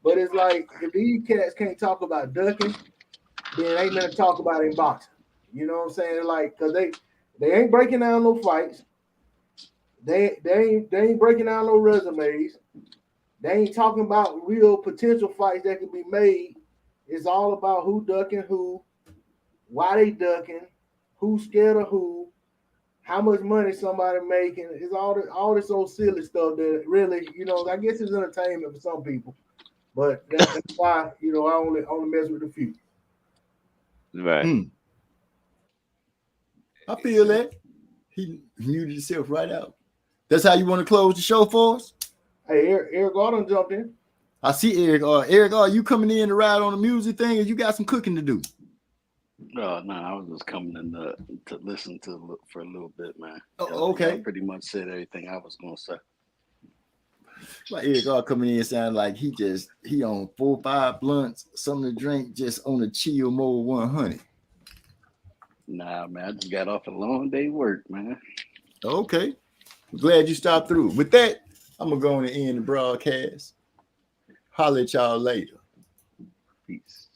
S7: But it's like, if these cats can't talk about ducking, then ain't nothing to talk about in boxing. You know what I'm saying? Like, because they ain't breaking down no fights. They ain't breaking down no resumes. They ain't talking about real potential fights that can be made. It's all about who ducking who, why they ducking, who's scared of who, how much money somebody making. It's all this old silly stuff that really, I guess it's entertainment for some people. But that's why, I only mess with a few.
S4: Right.
S3: I feel that. He muted himself right out. That's how you want to close the show for us?
S7: Hey, Eric Gordon jumped in.
S3: I see Eric. Eric, are you coming in to ride on the music thing, or you got some cooking to do?
S8: No, I was just coming in to listen for a little bit, man.
S3: Oh, okay.
S8: I pretty much said everything I was gonna say.
S3: Like Eric coming in sound like he on 4 or 5 blunts, something to drink, just on a chill mode 100.
S8: Nah, man, I just got off a long day work, man.
S3: Okay. I'm glad you stopped through. With that, I'm gonna go on and end the broadcast. Holler at y'all later.
S8: Peace.